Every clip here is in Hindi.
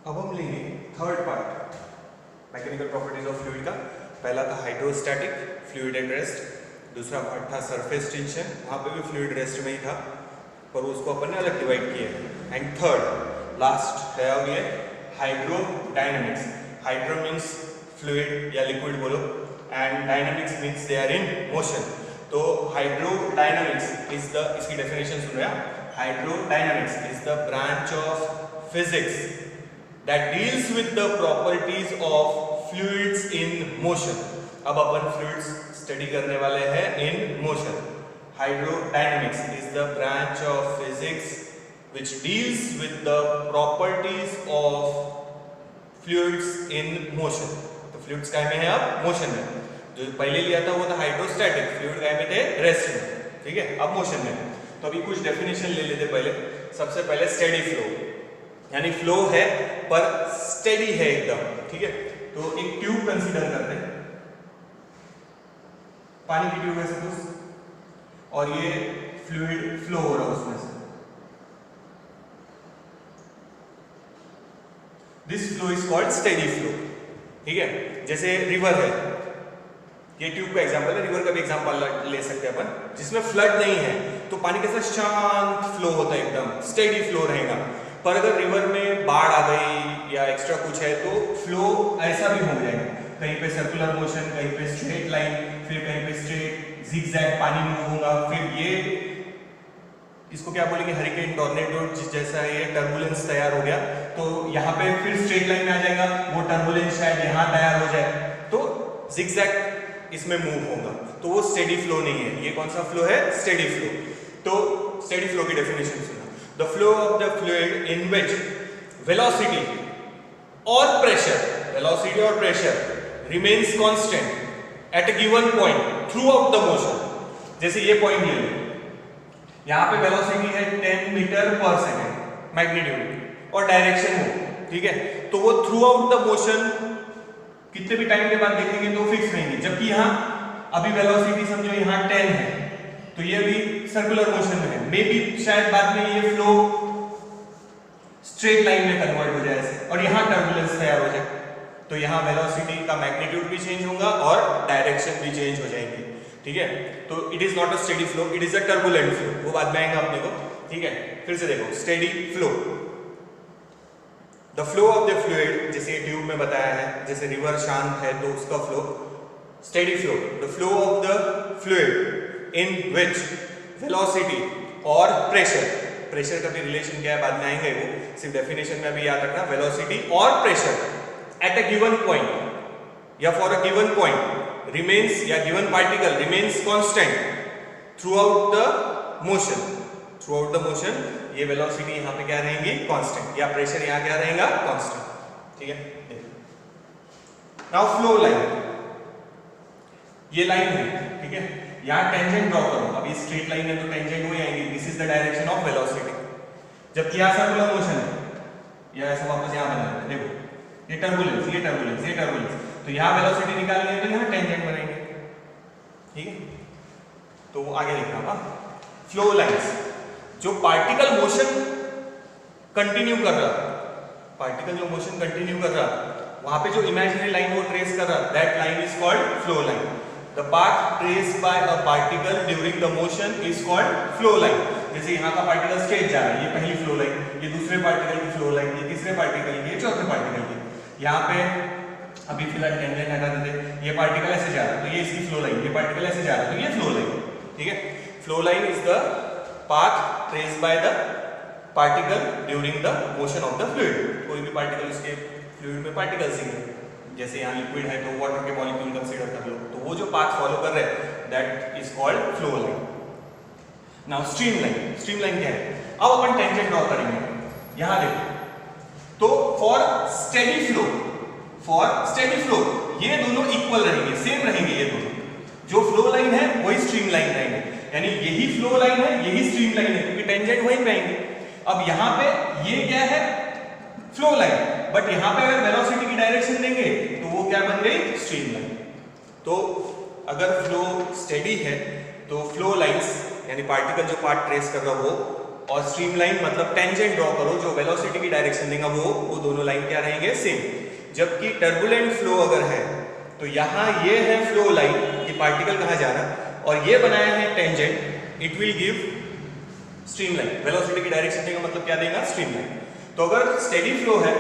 अब हम लेंगे third part mechanical properties of fluid का। पहला था हाइड्रोस्टैटिक, फ्लूइड एट रेस्ट। दूसरा पार्ट था सरफेस टेंशन, वहाँ पे भी फ्लूइड रेस्ट में ही था, पर उसको अपन ने अलग डिवाइड किया है। एंड थर्ड लास्ट है अब ये हाइड्रोडायनेमिक्स। हाइड्रो मीन्स फ्लूइड या लिक्विड बोलो, and dynamics means they are in motion. तो हाइड्रोडायनेमिक्स इज द, इसकी डेफिनेशन सुन रहे हैं, hydrodynamics is the branch of physics that deals with the properties of fluids in motion। अब अपन fluids स्टडी करने वाले हैं in motion। Hydrodynamics is the branch of physics which deals with the properties of fluids in motion। तो fluids काय में है अब motion में। जो पहले लिया था वो था हाइड्रोस्टैटिक, फ्लूइड काय में थे रेस्ट में, ठीक है। अब मोशन में, तो अभी कुछ डेफिनेशन ले लेते पहले। सबसे पहले स्टेडी फ्लो, यानी फ्लो है पर स्टेडी है एकदम, ठीक है। तो एक ट्यूब कंसीडर करते हैं, पानी की ट्यूब है सपोज, और ये फ्लूइड फ्लो हो रहा है उसमें से। This flow is called steady flow, ठीक है। जैसे रिवर है, ये ट्यूब का एग्जांपल है, रिवर का भी एग्जांपल ले सकते हैं अपन, जिसमें फ्लड नहीं है तो पानी कैसा शांत फ्लो होता है, एकदम स्टेडी फ्लो रहेगा। पर अगर रिवर में बाढ़ आ गई या एक्स्ट्रा कुछ है तो फ्लो ऐसा भी हो जाएगा, कहीं पे सर्कुलर मोशन, कहीं पे स्ट्रेट लाइन, फिर कहीं पे स्ट्रेट जिगजैग पानी मूव होगा, फिर ये इसको क्या बोलेंगे, हरिकेन, टॉर्नेडो जैसा ये टर्बुलेंस तैयार हो गया, तो यहाँ पे फिर स्ट्रेट लाइन में आ जाएगा, वो टर्बुलेंस शायद यहाँ तैयार हो जाए, तो जिगजैग इसमें मूव होगा, तो वो स्टेडी फ्लो नहीं है। ये कौन सा फ्लो है? Steady flow. तो स्टेडी फ्लो की डेफिनेशन सुना, the flow of the fluid in which velocity or pressure remains constant at a given point throughout the motion। जैसे ये पॉइंट ले लो, यहाँ पे वेलोसिटी है 10 मीटर पर सेकेंड मैग्नीट्यूड और डायरेक्शन हो, ठीक है। तो वो थ्रू आउट द मोशन कितने भी टाइम के बाद देखेंगे तो फिक्स रहेंगी, जबकि यहाँ अभी वेलोसिटी समझो यहाँ 10 है, तो ये भी सर्कुलर मोशन में है, मे बी शायद बाद में ये फ्लो स्ट्रेट लाइन में कन्वर्ट हो जाए ऐसे, और यहाँ टर्बुलेंस तैयार हो जाए, तो यहाँ वेलोसिटी का मैग्नीट्यूड भी चेंज होगा और डायरेक्शन भी चेंज हो जाएंगी, ठीक है। तो it is not a steady flow, it is a turbulent flow, वो बाद में आएगा अपने को, ठीक है। फिर से देखो, steady flow, the flow of the fluid, जैसे ट्यूब में बताया है, जैसे रिवर शांत है तो उसका flow steady flow, the flow of the fluid in which velocity और प्रेशर का भी रिलेशन क्या है बाद में आएंगे, वो सिर्फ डेफिनेशन में भी याद रखना, वेलोसिटी और pressure at a given point या for a given point remains, या given particle remains constant throughout the motion. ये वेलोसिटी यहाँ पे क्या रहेंगी? कांस्टेंट, या प्रेशर यहाँ क्या रहेगा? कांस्टेंट, ठीक है। नाउ फ्लो लाइन, ये लाइन है, ठीक है। यहाँ टेंजेंट ड्रॉ करो, अभी स्ट्रेट लाइन है तो टेंजेंट वही आएंगी, this is the direction of velocity. जबकि यहाँ सर्कुलर मोशन है, या ऐसा वापस यहाँ बना देते हैं, देखो ये टर्बुलेंस, तो यहाँ वेलोसिटी निकालनी है तो यहाँ टेंजेंट बनेंगे, ठीक है। तो आगे लिखना, फ्लो लाइंस, जो पार्टिकल मोशन कंटिन्यू कर रहा, वहां पे जो इमेजिनरी लाइन वो ट्रेस कर रहा, that line is called flow line. The path traced by a particle during the motion is called flow line। जैसे यहाँ का पार्टिकल स्ट्रेट जा रहा है, ये पहली फ्लो लाइन, ये दूसरे पार्टिकल की फ्लो लाइन, ये तीसरे पार्टिकल की, ये चौथे पार्टिकल की। यहाँ पे अभी फिलहाल टेंजेंट हटा देते, ये पार्टिकल ऐसे जा रहा है तो ये इसकी फ्लो लाइन, ये पार्टिकल ऐसे जा रहा है तो ये फ्लो लाइन, ठीक है। Flow line is the path traced by the particle during the motion of the fluid। कोई भी पार्टिकल, उसके फ्लूइड में पार्टिकल्स ही हैं, जैसे यहाँ लिक्विड है तो वाटर के मॉलिक्यूल कंसीडर कर लो, तो वो जो पाथ फॉलो कर रहे हैं that is called flow line. Now stream line क्या है? अब अपन टेंजेंट ड्रॉ करेंगे, यहाँ देखो, तो फॉर स्टेडी फ्लो ये दोनों इक्वल रहेंगे, सेम रहेंगे, ये दोनों जो फ्लो लाइन है वही स्ट्रीम लाइन रहेंगे, यानी यही फ्लो लाइन है, यही स्ट्रीम लाइन है, क्योंकि टेंजेंट वहीं पे आएंगे। अब यहाँ पे ये क्या है? फ्लो लाइन, बट यहां पे अगर वेलोसिटी की डायरेक्शन देंगे तो वो क्या बन गई? Stream line. तो अगर फ्लो स्टेडी है तो फ्लो लाइंस यानी पार्टिकल जो पाथ ट्रेस कर रहा हो और स्ट्रीमलाइन मतलब टेंजेंट ड्रॉ करो, जो वेलोसिटी की डायरेक्शन देगा वो दोनों लाइन क्या रहेंगे, सेम। जबकि टर्बुलेंट फ्लो अगर है तो यहाँ ये है फ्लो लाइन, ये पार्टिकल कहाँ जा रहा है, और ये बनाया है tangent, it will give streamline. Velocity की डायरेक्शन देगा मतलब क्या देगा, स्ट्रीमलाइन। तो अगर स्टेडी फ्लो है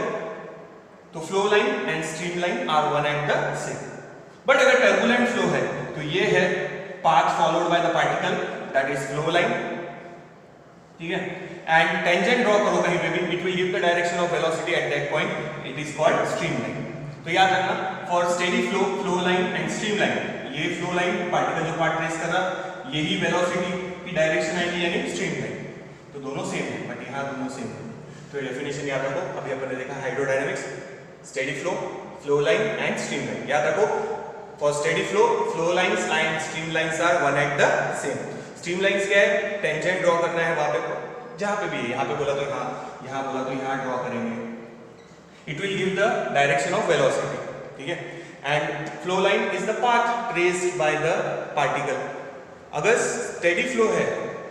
तो flow line and streamline are one and the same. But अगर टर्बुलेंट फ्लो है तो ये है path followed by the particle, that is flow line, ठीक है। एंड टेंजेंट ड्रॉ करो कहीं पे भी, it will give the direction of velocity at that point, it is called streamline. तो याद रखना, for steady flow, flow line and streamline, ये फ्लो लाइन पार्टिकल जो पाथ ट्रेस कर रहा, यही वेलोसिटी की डायरेक्शन आएगी यानी स्ट्रीमलाइन। तो दोनों सेम है, बट यहाँ दोनों सेम है। तो ये डेफिनेशन याद रखो। अभी अपन ने देखा hydrodynamics, steady flow, flow line and streamline. याद रखो, for steady flow, flow lines and streamlines are one at the same. Streamlines क्या है, टेंजेंट ड्रॉ करना है वहां पे, जहां पे भी है, यहाँ पे बोला तो यहाँ, यहाँ बोला तो यहाँ ड्रॉ करेंगे, it will give the direction of velocity, ठीक है। And flow line is the path traced by the particle. अगर स्टेडी फ्लो है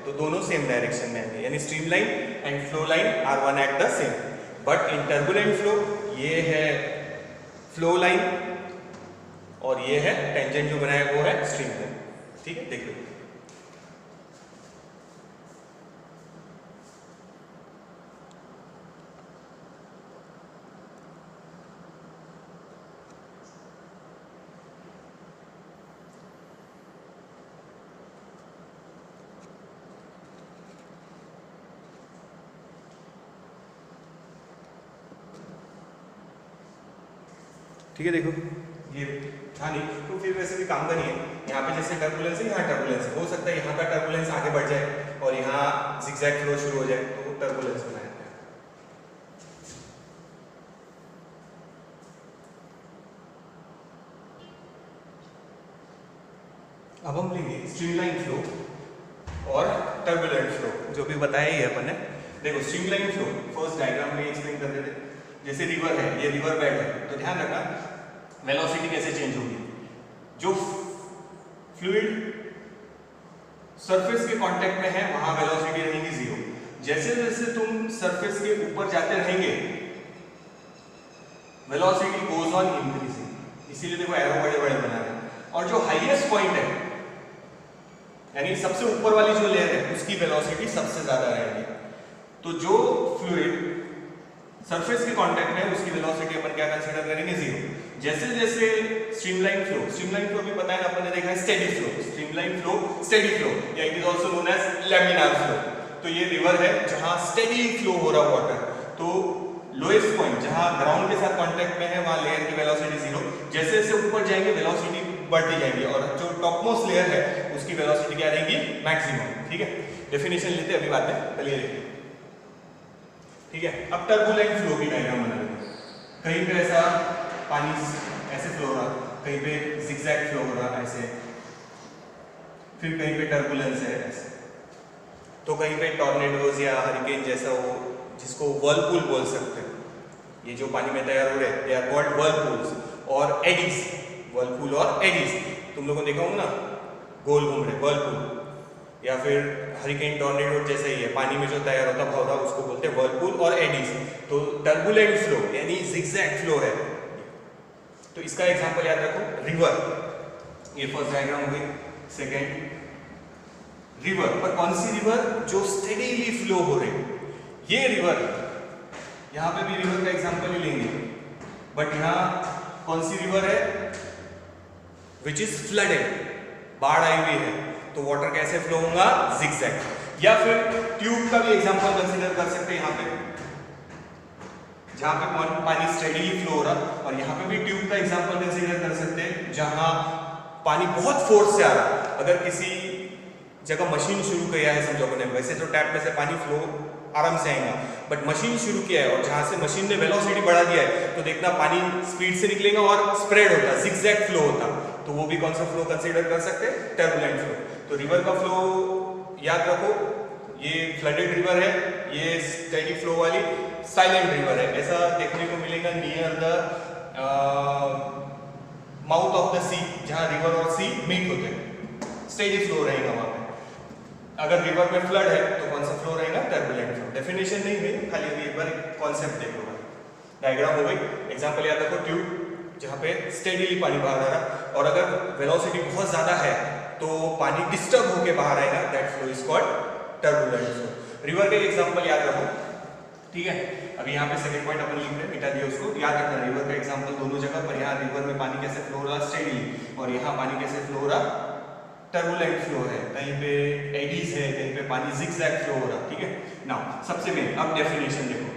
तो दोनों सेम डायरेक्शन में आएंगे, यानी streamline and flow line are one at the same. But in turbulent flow ये है फ्लो लाइन और ये है टेंजेंट जो बनाया वो है स्ट्रीमलाइन, ठीक है। देखिए ठीक है, देखो ये था नहीं तो फिर वैसे भी काम का नहीं है। यहाँ पे जैसे टर्बुलेंस है, यहाँ टर्बुलेंस है, हो सकता है यहाँ का टर्बुलेंस आगे बढ़ जाए और यहाँ जिगजैग फ्लो शुरू हो जाए तो टर्बुलेंस बनाया है। अब हम लेंगे स्ट्रीमलाइन फ्लो और टर्बुलेंट फ्लो, जो भी बताया ही है अपन ने। देखो स्ट्रीमलाइन फ्लो फर्स्ट डायग्राम में एक्सप्लेन कर देते। जैसे रिवर है, ये रिवर बेड है, तो ध्यान रखना वेलोसिटी कैसे चेंज होगी। जो फ्लूइड सरफेस के कांटेक्ट में है वहां वेलोसिटी रहेगी जीरो। जैसे जैसे तुम सरफेस के ऊपर जाते रहेंगे वेलोसिटी गोज ऑन इंक्रीजिंग, इसीलिए देखो एरो बड़े बड़े बना रहे हैं। और जो हाईएस्ट पॉइंट है यानी सबसे ऊपर वाली जो लेयर है उसकी वेलोसिटी सबसे ज्यादा रहेगी। तो जो फ्लूइड सरफेस के कांटेक्ट में उसकी वेलोसिटी अपन क्या कंसीडर करेंगे, जीरो। जैसे जैसे स्ट्रीमलाइन फ्लो भी पता है ना, अपन ने देखा है steady flow, streamline flow, steady flow, या it is also known as laminar flow. तो ये रिवर है जहां स्टेडी फ्लो हो रहा वाटर, तो लोएस्ट पॉइंट जहां ग्राउंड के साथ कांटेक्ट में है वहां लेयर की वेलोसिटी जीरो। जैसे जैसे ऊपर जाएंगे वेलोसिटी बढ़ती जाएगी और जो टॉपमोस्ट लेयर है उसकी वेलोसिटी क्या रहेगी, मैक्सिमम, ठीक है। डेफिनेशन लेते अभी बात है, चलिए देखिए, ठीक है। अब टर्बुलेंट फ्लो की डायग्राम बना लेते हैं। कहीं पे ऐसा पानी ऐसे फ्लो हो रहा, कहीं पे जिगजैग फ्लो हो रहा ऐसे, फिर कहीं पे टर्बुलेंस है ऐसे, तो कहीं पे टॉर्नेडोज या हरिकेन जैसा हो, जिसको व्हर्लपूल बोल सकते हैं। ये जो पानी में तैयार हो रहे हैं दे आर कॉल्ड व्हर्लपूल्स और एडीज, व्हर्लपूल और एडीज। तुम लोगों ने देखा होगा ना, गोल घूम रहे व्हर्लपूल, या फिर हरिकेन टॉर्नेडो जैसा ही है, पानी में जो तैयार होता पौधा उसको बोलते हैं व्हर्लपूल और एडीज। तो टर्बुलेंट फ्लो यानी जिगजैग फ्लो है, तो इसका एग्जांपल याद रखो, रिवर। ये फर्स्ट डायग्राम हो गई। सेकेंड रिवर, पर कौन सी रिवर, जो स्टेडीली फ्लो हो रही, ये रिवर। यहां पे भी रिवर का एग्जांपल ही लेंगे, बट यहां कौन सी रिवर है, विच इज फ्लडेड, बाढ़ आई हुई है, तो वाटर कैसे फ्लो होगा, जिगजैग। या फिर ट्यूब का भी एग्जांपल कंसीडर कर सकते हैं यहाँ पे, जहां पे पानी स्टेडीली फ्लो हो रहा, और यहाँ पे भी ट्यूब का एग्जांपल कंसीडर कर सकते हैं जहां पानी बहुत फोर्स से आ रहा। अगर किसी जगह मशीन शुरू किया है समझो अपने, वैसे तो टैप में से पानी फ्लो आराम से आएगा, बट मशीन शुरू किया है और जहां से मशीन ने वेलोसिटी बढ़ा दिया है, तो देखना पानी स्पीड से निकलेगा और स्प्रेड होता, जिगजैग फ्लो होता, तो वो भी कौन सा फ्लो कंसीडर कर सकते हैं, टर्बुलेंट फ्लो। तो रिवर का फ्लो याद रखो, ये फ्लडेड रिवर है, ये स्टेडी फ्लो वाली साइलेंट रिवर है। ऐसा देखने को मिलेगा near the mouth of the sea, जहां रिवर और सी मीट होते हैं, स्टेडी फ्लो रहेगा वहां पे। अगर रिवर में फ्लड है तो कौन सा फ्लो रहेगा? Turbulent flow. डेफिनेशन नहीं हुई, खाली अभी एक बार कॉन्सेप्ट देख लो। डायग्राम हो गई। एग्जांपल याद रखो, ट्यूब जहाँ पे स्टेडीली पानी बाहर आ रहा है और अगर वेलोसिटी बहुत ज्यादा है तो पानी डिस्टर्ब होके बाहर आएगा, that flow is called turbulent flow. River के एग्जांपल याद रखो, ठीक है। अभी यहाँ पे सेकंड पॉइंट अपन लिख रहे हैं, मिटा दिया उसको, याद रखना रिवर का एग्जांपल दोनों जगह पर। यहाँ रिवर में पानी कैसे फ्लो हो रहा स्टेडीली और यहाँ पानी कैसे फ्लो हो रहा टर्बुलेंट फ्लो है। कहीं पे एडीज है, कहीं पे पानी जिगजैग फ्लो हो रहा, ठीक है। नाउ सबसे मेन अब डेफिनेशन देखो,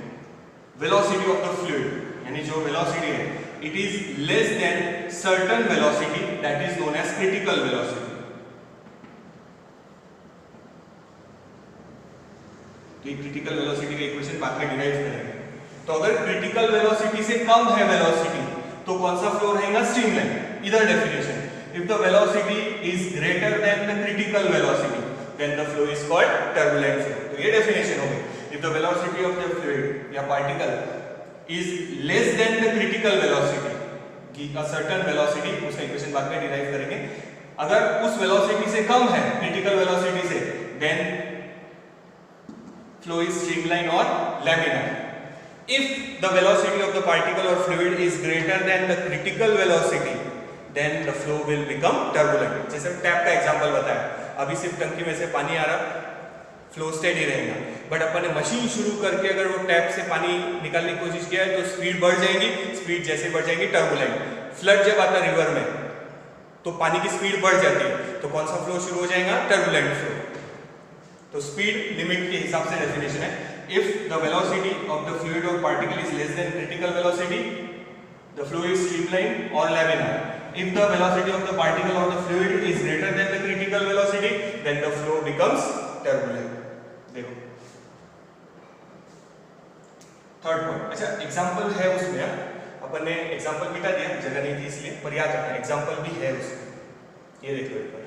वेलोसिटी ऑफ द फ्लूइड, यानी जो वेलोसिटी है it is less than certain velocity that is known as critical velocity. तो ये क्रिटिकल वेलोसिटी का इक्वेशन बाद में डिराइव करेंगे। तो अगर क्रिटिकल वेलोसिटी से कम है वेलोसिटी तो कौन सा फ्लो रहेगा? स्ट्रीमलाइन। इधर definition, if the velocity is greater than the critical velocity then the flow is called turbulent flow। तो ये डेफिनेशन हो गई। if the velocity of the fluid या particle is less than the critical velocity, कि a certain velocity, उसका इक्वेशन बाद में डिराइव करेंगे, अगर उस वेलोसिटी से कम है क्रिटिकल वेलोसिटी से then flow is streamline or laminar। if the velocity of the particle or fluid is greater than the critical velocity then the flow will become turbulent। जैसे टैप का एग्जांपल बताया, अभी सिर्फ टंकी में से पानी आ रहा, फ्लो स्टेडी रहेगा, बट अपन ने मशीन शुरू करके अगर वो टैप से पानी निकालने की कोशिश किया है तो स्पीड बढ़ जाएगी, स्पीड जैसे बढ़ जाएगी टर्बुलेंट। फ्लड जब आता है रिवर में तो पानी की स्पीड बढ़ जाती है, तो कौन सा फ्लो शुरू हो जाएगा? Turbulent flow. तो स्पीड लिमिट के हिसाब से डेफिनेशन है, if the velocity of the fluid और particle is less than critical velocity the flow is streamline और laminar. if the velocity of the particle or the fluid is greater than the critical velocity then the flow becomes turbulent। देखो थर्ड पॉइंट। अच्छा एग्जांपल है उसमें, अपन ने एग्जांपल मिटा दिया, जगह नहीं थी इसलिए, पर याद रखना एग्जांपल भी है उसमें। ये देख लो एक बार,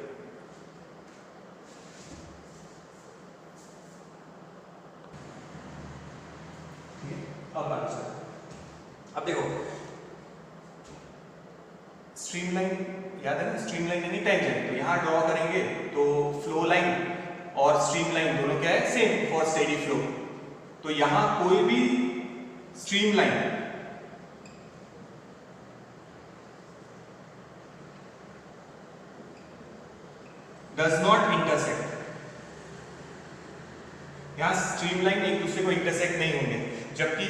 अब देखो स्ट्रीमलाइन याद है ना, स्ट्रीमलाइन यानी टेंजेंट। तो यहां ड्रॉ करेंगे तो फ्लो लाइन और स्ट्रीमलाइन दोनों क्या है? Same for steady flow. तो यहां कोई भी स्ट्रीमलाइन डज नॉट इंटरसेक्ट, यहां स्ट्रीमलाइन एक दूसरे को इंटरसेक्ट नहीं होंगे, जबकि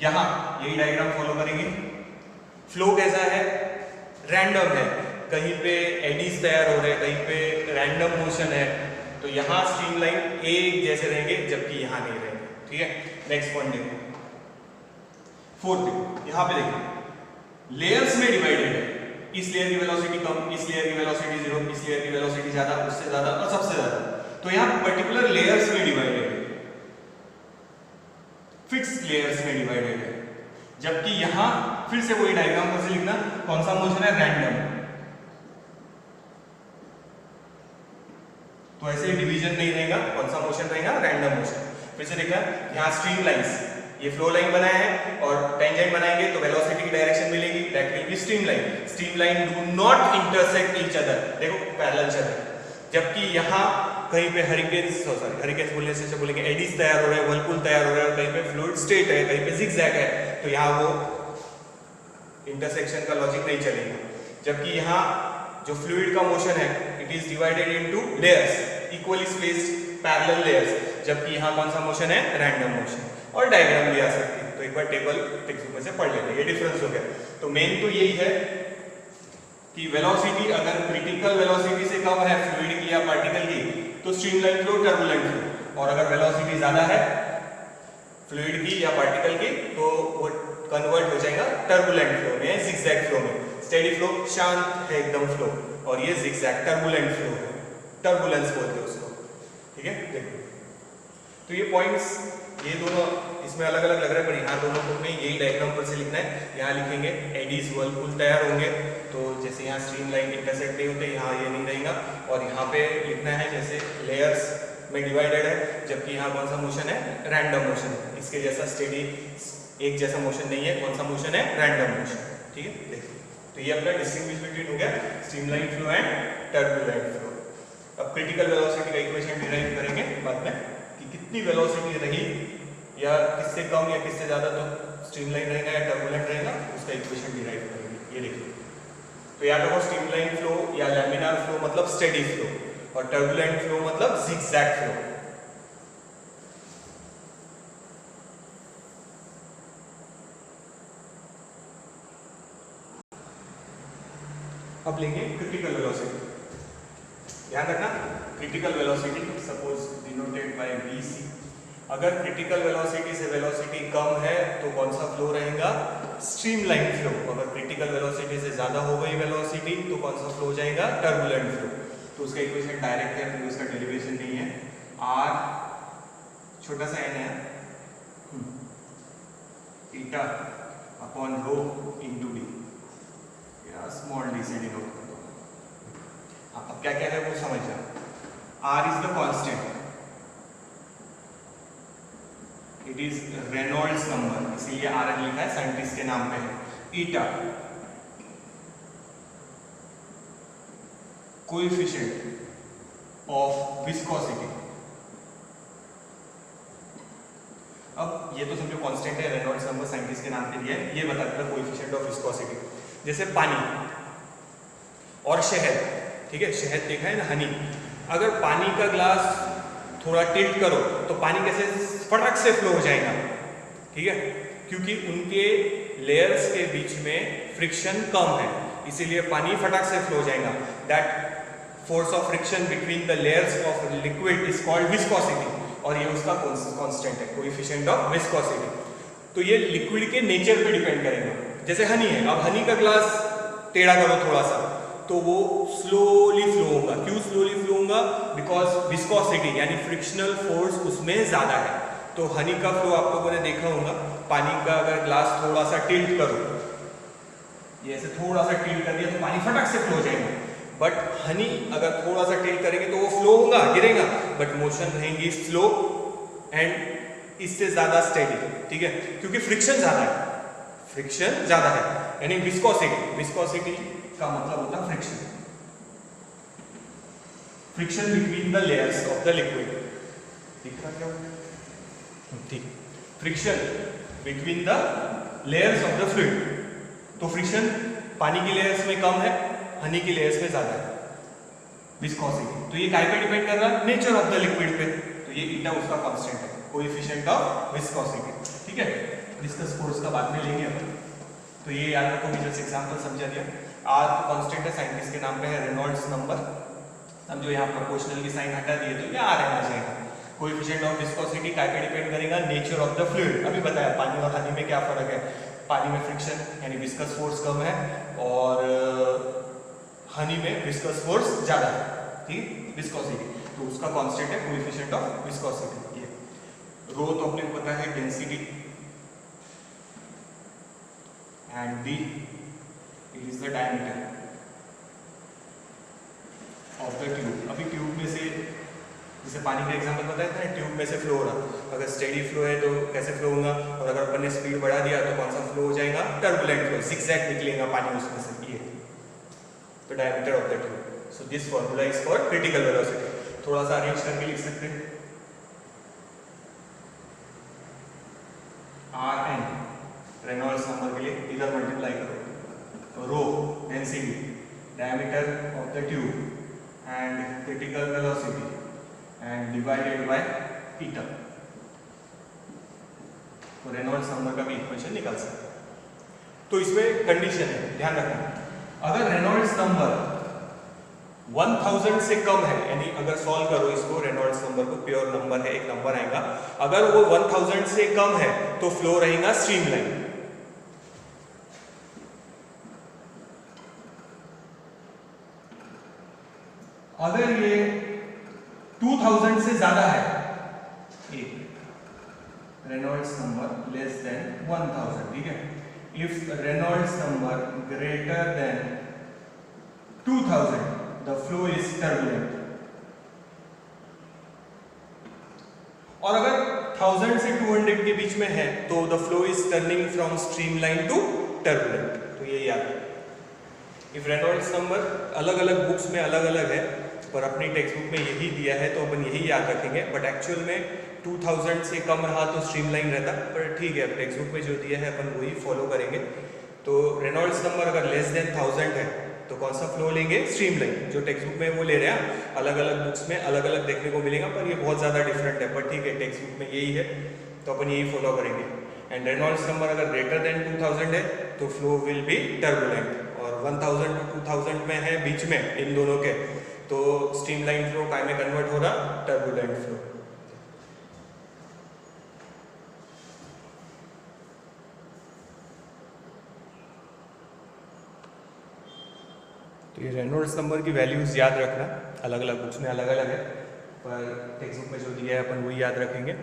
यहां यही डायग्राम फॉलो करेंगे। फ्लो कैसा है? रैंडम है, कहीं पे एडीज तैयार हो रहे हैं, कहीं पे रैंडम मोशन है, तो यहां स्ट्रीमलाइन एक जैसे रहेंगे जबकि यहां नहीं रहेंगे, ठीक है। नेक्स्ट पॉइंट देखो, फोर्थ देखो, यहां पे देखो लेयर्स में डिवाइडेड है, इस लेयर की वेलोसिटी कम, इस लेयर की वेलोसिटी 0, इस लेयर की वेलोसिटी ज्यादा, उससे ज्यादा और सबसे ज्यादा। तो यहां पर्टिकुलर लेयर्स में डिवाइडेड है, फिक्स्ड लेयर्स में डिवाइडेड है, जबकि यहां फिर से वही डायग्राम पर से लिखना, कौन सा मोशन है? रैंडम। तो ऐसे डिवीजन नहीं रहेगा, कौन सा मोशन रहेगा? Random motion. फिर से देखना, यहां स्ट्रीम लाइंस, ये फ्लो लाइन बनाया है और टेंजेंट बनाएंगे तो वेलोसिटी की डायरेक्शन मिलेगी, that will be stream line. Stream line do not intersect each other, देखो पैरेलल चल रहा है, जबकि यहां कहीं पे हरिकेन्स बोलने से बोलेंगे एडीज तैयार हो रहे हैं, व्हर्लपूल तैयार हो रहा है, कहीं पे फ्लूइड स्टेट है, कहीं पे जिगजैग है, तो यहाँ वो इंटरसेक्शन का लॉजिक नहीं चलेगा। जबकि यहाँ जो फ्लूइड का मोशन है it is divided into layers, equally spaced parallel layers, जबकि यहाँ कौन सा मोशन है? Random motion. और डायग्राम भी आ सकती है, तो एक बार टेबल टेक्स्ट में से पढ़ लेते हैं, ये डिफरेंस हो गया। तो मेन तो यही है कि वेलोसिटी अगर क्रिटिकल वेलोसिटी से कम है फ्लूइड की या पार्टिकल की तो स्ट्रीमलाइन फ्लो, टर्बुलेंट फ्लो, और अगर वेलोसिटी ज्यादा है फ्लूइड की या पार्टिकल की तो वो कन्वर्ट हो जाएगा टर्बुलेंट फ्लो में, जिगजैग फ्लो में। स्टेडी फ्लो शांत है एकदम फ्लो, और ये जिगजैग टर्बुलेंट फ्लो है, टर्बुलेंस बोलते हैं उसको, ठीक है। देखो तो ये पॉइंट्स ये दोनों इसमें अलग अलग लग रहा है, पर यहाँ दोनों को में यही डायग्राम पर से लिखना है। यहाँ लिखेंगे एडीज व्हर्लपूल तैयार होंगे, तो जैसे यहाँ स्ट्रीमलाइन इंटरसेक्ट नहीं होते, यहाँ ये नहीं रहेगा, और यहाँ पे लिखना है जैसे लेयर्स में डिवाइडेड है, जबकि यहाँ कौन सा मोशन है? रैंडम मोशन है, इसके जैसा स्टेडी एक जैसा मोशन नहीं है, कौन सा मोशन है? रैंडम मोशन, ठीक है। देखिए तो ये अपना डिस्टिंग्विश बिटवीन हो गया streamline flow and turbulent flow. अब क्रिटिकल वेलोसिटी का इक्वेशन डिराइव करेंगे बाद में कि कितनी वेलोसिटी रही या किससे कम या किससे ज़्यादा तो स्ट्रीमलाइन रहेगा या टर्बुलेंट रहेगा, उसका इक्वेशन डिराइव करेंगे। ये देखिए, तो याद रखो स्ट्रीमलाइन फ्लो या लैमिनार फ्लो मतलब स्टेडी फ्लो और टर्बुलेंट फ्लो मतलब जिगजैग फ्लो। अब लेंगे क्रिटिकल वेलोसिटी। ध्यान रखना critical velocity suppose denoted by VC। अगर क्रिटिकल वेलोसिटी से वेलोसिटी कम है तो कौन सा फ्लो रहेगा? Streamline flow. अगर क्रिटिकल वेलोसिटी से ज्यादा हो गई वेलोसिटी तो कौन सा फ्लो जाएगा? Turbulent flow. तो उसका इक्वेशन डायरेक्ट है, फिर उसका डेरिवेशन नहीं है। R छोटा सा n है theta upon rho into d या स्मॉल d से डिनोट कर दो। अब क्या क्या है वो समझ जाओ। R is the constant, it is Reynolds number, इसीलिए Rn लिखा है, साइंटिस्ट के नाम पे है। ईटा कोएफिशिएंट ऑफ विस्कोसिटी। अब ये तो समझो कांस्टेंट है, रेनॉल्ड्स नंबर साइंटिस्ट के नाम पे दिया है, ये बता देता है कोएफिशिएंट ऑफ विस्कोसिटी। जैसे पानी और शहद, ठीक है, शहद देखा है ना, हनी। अगर पानी का ग्लास थोड़ा टिल्ट करो तो पानी कैसे फटाक से फ्लो हो जाएगा, ठीक है, क्योंकि उनके लेयर्स के बीच में फ्रिक्शन कम है, इसीलिए पानी फटाक से फ्लो हो जाएगा। That force of friction between the layers of liquid is called viscosity, और ये उसका कांस्टेंट है, कोएफिशिएंट ऑफ विस्कोसिटी। तो ये लिक्विड के नेचर पे डिपेंड करेगा। जैसे हनी है, अब हनी का ग्लास टेढ़ा करो थोड़ा सा तो वो स्लोली फ्लो होगा। क्यों स्लोली फ्लो होगा? बिकॉज विस्कोसिटी यानी फ्रिक्शनल फोर्स उसमें ज्यादा है। तो हनी का फ्लो आप लोगों ने देखा होगा, पानी का अगर ग्लास थोड़ा सा टिल्ट करो, ये ऐसे थोड़ा सा टिल्ट कर दिया तो पानी फटक से फ्लो हो जाएगा। बट हनी अगर थोड़ा सा टिल्ट करेंगे तो वो फ्लो होगा, गिरेगा, बट मोशन रहेंगी स्लो एंड इससे ज्यादा स्टेडी, ठीक है, क्योंकि फ्रिक्शन ज्यादा है, फ्रिक्शन ज्यादा है। यानी विस्कोसिटी का मतलब होता है friction, friction between the layers of the liquid. दिख रहा क्या? ठीक, friction between the layers of the fluid. तो फ्रिक्शन पानी की लेयर्स में कम है, हनी की लेयर्स में ज्यादा है, विस्कोसिटी। तो ये काय पे डिपेंड कर रहा है? नेचर ऑफ द लिक्विड पे। तो ये ईटा उसका कांस्टेंट है, कोएफिशिएंट ऑफ विस्कोसिटी, ठीक है। विस्कस फोर्स का बाद में लेंगे अपन। तो ये याद रखो, मैं जस्ट एग्जांपल समझा दिया। आर कांस्टेंट है, साइंटिस्ट के नाम पे है, रेनॉल्ड्स नंबर। समझो यहाँ प्रोपोर्शनल की साइन हटा दिए तो ये आर आ जाएगा। कोएफिशिएंट ऑफ विस्कोसिटी काय पे डिपेंड करेगा? Nature of the fluid. अभी बताया पानी और हनी में क्या फर्क है। पानी में फ्रिक्शन यानी विस्कस फोर्स कम है और हनी में विस्कस फोर्स ज्यादा है, ठीक, विस्कोसिटी। तो उसका कांस्टेंट है कोएफिशिएंट ऑफ विस्कोसिटी। ये रो तो अपने को पता है, density, and d it is the diameter of the tube। अभी ट्यूब में से, जैसे पानी का एग्जांपल बताया था, ट्यूब में से फ्लो हो रहा, अगर स्टेडी फ्लो है तो कैसे फ्लो होगा, और अगर अपन ने स्पीड बढ़ा दिया तो कौन सा फ्लो हो जाएगा? टर्बुलेंट फ्लो, जिगजैग निकलेगा पानी उसमें से। ये तो diameter of the tube. So this formula is for critical velocity. थोड़ा सा अरेंज करके लिख सकते हैं। Rn रेनॉल्ड्स नंबर के लिए इधर मल्टीप्लाई करो, तो rho density, diameter of the tube and critical velocity and divided by ईटा। तो रेनॉल्ड्स नंबर का भी इक्वेशन निकाल सकते हैं। तो इसमें कंडीशन है, ध्यान रखना, अगर रेनॉल्ड्स नंबर 1000 से कम है, यानी अगर सॉल्व करो इसको, रेनॉल्ड्स नंबर को, प्योर नंबर है, एक नंबर आएगा, अगर वो 1000 से कम है तो फ्लो रहेगा स्ट्रीमलाइन। अगर ये 2000 से ज्यादा है, रेनॉल्ड्स नंबर लेस देन 1000, ठीक है। If Reynolds number greater than 2000 the flow is turbulent. और अगर 1000 से 200 के बीच में है तो the flow is turning from streamline to turbulent. तो ये याद है। इफ रेनॉल्ड्स नंबर अलग अलग बुक्स में अलग अलग है, पर अपनी टेक्स्ट बुक में यही दिया है तो अपन यही याद रखेंगे, बट एक्चुअल में 2000 से कम रहा तो स्ट्रीमलाइन रहता, पर ठीक है टेक्स्ट बुक में जो दिया है अपन वही फॉलो करेंगे। तो रेनॉल्ड्स नंबर अगर लेस देन 1000 है तो कौन सा फ्लो लेंगे? स्ट्रीमलाइन। जो टेक्स्ट बुक में वो ले रहे हैं, अलग अलग बुक्स में अलग अलग देखने को मिलेगा, पर ये बहुत ज़्यादा डिफरेंट है, पर ठीक है टेक्स्ट बुक में यही है तो अपन यही फॉलो करेंगे। एंड रेनॉल्ड्स नंबर अगर ग्रेटर देन 2000 है तो फ्लो विल बी टर्बुलेंट, और 1000 to 2000 में है बीच में इन दोनों के, तो स्ट्रीमलाइन फ्लो काय में कन्वर्ट हो रहा? Turbulent flow. तो ये रेनॉल्ड्स नंबर की वैल्यूज याद रखना, अलग अलग बुक्स में अलग अलग है, पर टेक्स्ट बुक में जो दिया है अपन वही याद रखेंगे,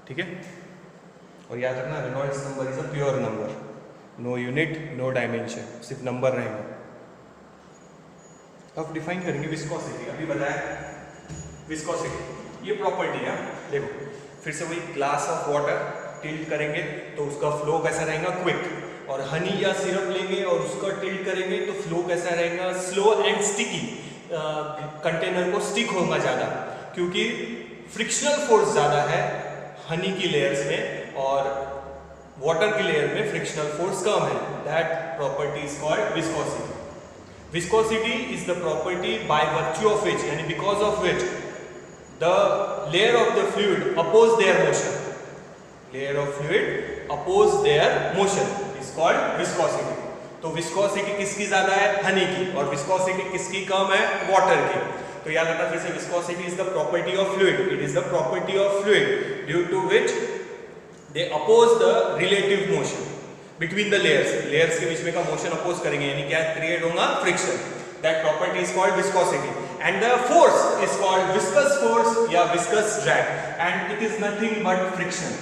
ठीक है। और याद रखना Reynolds number is a pure number, no unit no dimension, सिर्फ नंबर रहेंगे। अब डिफाइन करेंगे विस्कोसिटी। अभी बताया विस्कोसिटी ये प्रॉपर्टी है, देखो फिर से वही ग्लास ऑफ वाटर टिल्ट करेंगे तो उसका फ्लो कैसा रहेगा? क्विक। और हनी या सिरप लेंगे और उसका टिल्ट करेंगे तो फ्लो कैसा रहेगा? Slow and sticky. कंटेनर को स्टिक होगा ज़्यादा, क्योंकि फ्रिक्शनल फोर्स ज़्यादा है हनी की लेयर्स में और वाटर की लेयर में फ्रिक्शनल फोर्स कम है। That property is called viscosity. Viscosity is the property by virtue of which, यानी because of which the layer of the fluid oppose their motion, layer of fluid oppose their motion is called viscosity. तो विस्कोसिटी किसकी ज्यादा है? हनी की। और विस्कोसिटी किसकी कम है? वाटर की। तो याद रखना फिर से, viscosity is the property of fluid, it is the property of fluid due to which they oppose the relative motion between the layers. Layers के बीच में का मोशन अपोज करेंगे, यानी क्या क्रिएट होगा? Friction. That property is called viscosity. And the force is called viscous force या viscous drag, and it is nothing but friction.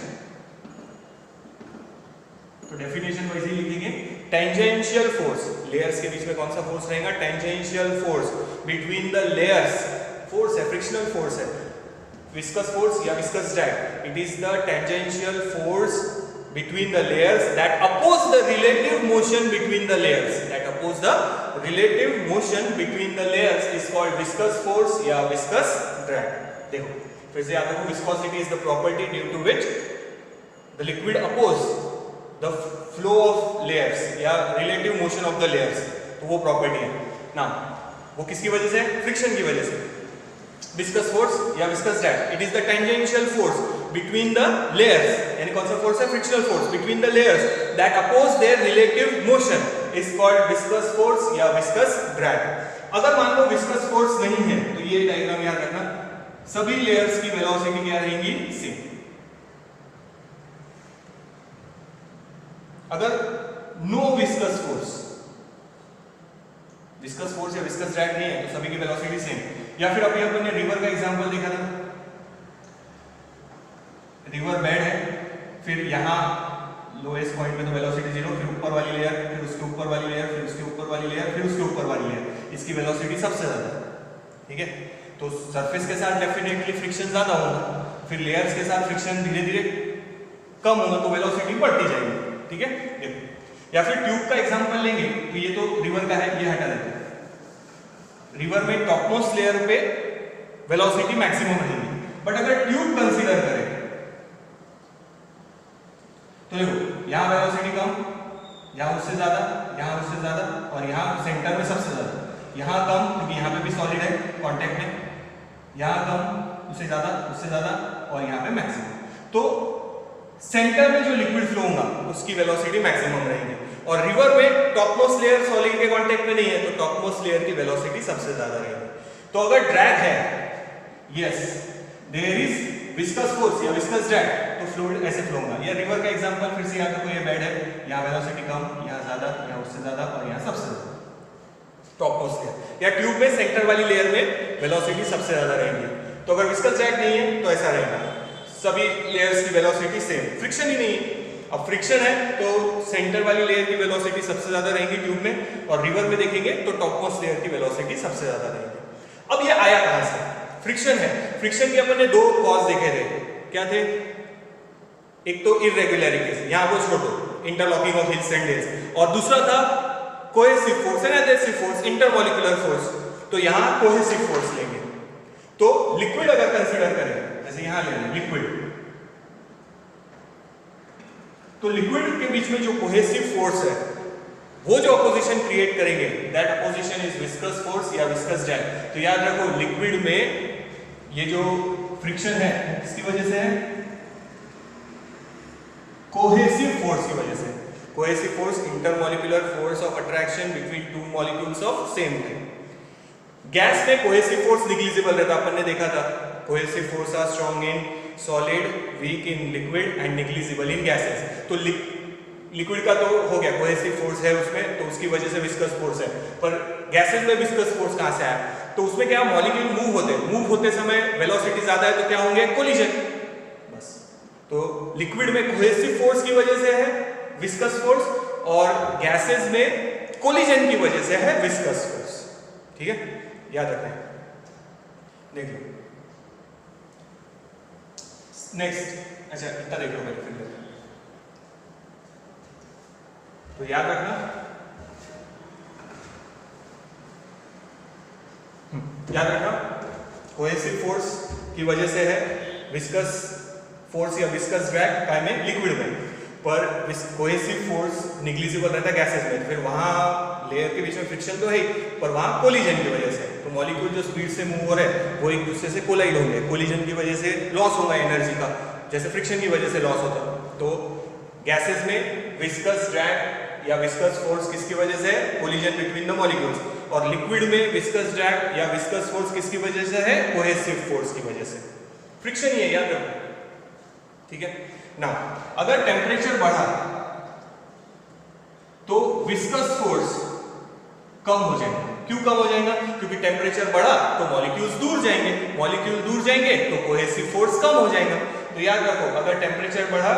तो डेफिनेशन वैसे ही लिखेंगे, टेंजेंशियल फोर्स, लेयर्स के बीच में कौन सा फोर्स रहेगा? Tangential force between the layers. Force है, फ्रिक्शनल फोर्स है, विस्कस फोर्स या viscous drag. It is the tangential force between the layers that oppose the relative motion between the layers, that oppose the relative motion between the layers is called viscous force या viscous drag। देखो फिर से याद रखो, viscosity is the property due to which the liquid oppose the flow of layers या relative motion of the layers, तो वो प्रॉपर्टी है ना। वो किसकी वजह से? फ्रिक्शन की वजह से। विस्कस फोर्स या viscous drag, it is the tangential force between the layers, यानी कौन सा फोर्स है? Frictional force between the layers that oppose their relative motion is called viscous force या विस्कस ड्रैग। अगर मान लो विस्कस फोर्स नहीं है तो ये डायग्राम याद रखना, सभी लेयर्स की वेलोसिटी क्या रहेंगी? सेम। अगर no viscous force, viscous force या विस्कस ड्रैग नहीं है तो सभी की वेलोसिटी सेम। या फिर अभी अपन ने रिवर का एग्जांपल देखा था, रिवर बेड है, फिर यहाँ लोएस्ट पॉइंट पे तो वेलोसिटी 0, फिर ऊपर वाली लेयर, फिर उसके ऊपर वाली लेयर, फिर उसके ऊपर वाली लेयर, फिर उसके ऊपर वाली लेयर, इसकी वेलोसिटी सबसे ज्यादा, ठीक है। तो सरफेस के साथ डेफिनेटली फ्रिक्शन ज्यादा होगा, फिर लेयर्स के साथ फ्रिक्शन धीरे धीरे कम होगा तो वेलोसिटी बढ़ती जाएगी, ठीक है। देखो, या फिर ट्यूब का एग्जांपल लेंगे तो ये तो रिवर का है, ये हटा देते हैं। रिवर में टॉपमोस्ट लेयर पे वेलोसिटी मैक्सिमम रहेगी, बट अगर ट्यूब कंसीडर करें तो देखो यहाँ वेलोसिटी कम, यहाँ उससे ज्यादा, यहाँ उससे ज्यादा, और यहाँ सेंटर में सबसे ज्यादा। यहाँ कम क्योंकि यहाँ पे भी सॉलिड है कांटेक्ट में, यहाँ कम, उससे ज्यादा, और यहाँ पे मैक्सिमम। तो सेंटर में जो लिक्विड फ्लो होगा उसकी वेलोसिटी मैक्सिमम रहेगी, और रिवर में टॉपमोस्ट लेयर सॉलिड के कांटेक्ट में नहीं है तो टॉपमोस्ट लेयर की वेलोसिटी सबसे ज्यादा रहेगी। तो अगर ड्रैग है, yes there is viscous force या विस्कस ड्रैग, तो फ्लूइड ऐसे फ्लो होगा। ये रिवर का एग्जांपल फिर से याद रखो, ये बेड है, यहाँ वेलोसिटी कम, यहाँ ज्यादा, यहाँ उससे ज्यादा, और यहाँ सबसे ज्यादा टॉपमोस्ट लेयर। या ट्यूब में सेंटर वाली लेयर में वेलोसिटी सबसे ज्यादा रहेगी। तो अगर विस्कस ड्रैग नहीं है तो ऐसा रहेगा, सभी लेयर्स की वेलोसिटी सेम, फ्रिक्शन ही नहीं है। अब फ्रिक्शन है तो सेंटर वाली लेयर की वेलोसिटी सबसे ज्यादा रहेगी ट्यूब में, और रिवर में देखेंगे तो टॉपमोस्ट लेयर की वेलोसिटी सबसे ज्यादा रहेगी। अब ये आया कहां से? फ्रिक्शन है। फ्रिक्शन के अपन ने दो कॉज देखे थे, क्या थे? एक तो इररेगुलरिटीज, यहां वो छोड़ो, interlocking of hills and dales, और दूसरा था cohesive force and adhesive force, intermolecular force, तो यहां कोहेसिव फोर्स लेंगे। तो लिक्विड अगर कंसीडर करें, जैसे यहां ले लें लिक्विड, तो लिक्विड के बीच में जो कोहेसिव फोर्स है वो जो अपोजिशन क्रिएट करेंगे, that opposition is viscous force या विस्कस ड्रैग। तो याद रखो लिक्विड में ये जो फ्रिक्शन है किसकी वजह से है? कोहेसिव फोर्स की वजह से। Cohesive force intermolecular force of attraction between two molecules of same type. Gas में कोहेसिव फोर्स निग्लिजिबल रहता, अपन ने देखा था। Cohesive force are strong in solid, weak in liquid and negligible in gases. तो लिक्विड का तो हो गया, कोहेसिव फोर्स है उसमें, तो उसकी वजह से विस्कस फोर्स है। पर गैसेस में विस्कस फोर्स कहां से आया? तो उसमें क्या, मॉलिक्यूल मूव होते समय वेलोसिटी ज्यादा है तो क्या होंगे? कोलिजन। बस। तो लिक्विड में कोहेसिव फोर्स की वजह से है विस्कस फोर्स, और गैसेस में कोलिजन की वजह से है विस्कस फोर्स। ठीक है, याद रखना है। देख लो नेक्स्ट। अच्छा इतना देख लो पहले, फिर तो याद रखना, कोहेसिव फोर्स की वजह से है विस्कस फोर्स या विस्कस ड्रैग काय में? लिक्विड में। पर कोहेसिव फोर्स निग्लिजिबल रहता है गैसेस में, फिर वहां लेयर के बीच में फ्रिक्शन तो है ही, पर वहां कोलिजन की वजह से, तो मॉलिक्यूल जो स्पीड से मूव हो रहे हैं वो एक दूसरे से कोलाइड होंगे, कोलिजन की वजह से लॉस होगा एनर्जी का, जैसे फ्रिक्शन की वजह से लॉस होता। तो गैसेस में विस्कस ड्रैग या विस्कस फोर्स किसकी वजह से है? Collision between the molecules. और लिक्विड में विस्कस ड्रैग या विस्कस फोर्स किसकी वजह से है? कोहेसिव फोर्स की वजह से। फ्रिक्शन ही है, याद रखो। ठीक है ना। अगर टेम्परेचर बढ़ा तो विस्कस फोर्स कम हो जाएगा। क्यों कम हो जाएगा? क्योंकि टेम्परेचर बढ़ा तो मॉलिक्यूल्स दूर जाएंगे, मॉलिक्यूल दूर जाएंगे तो कोहेसिव फोर्स कम हो जाएगा। तो याद रखो, अगर टेम्परेचर बढ़ा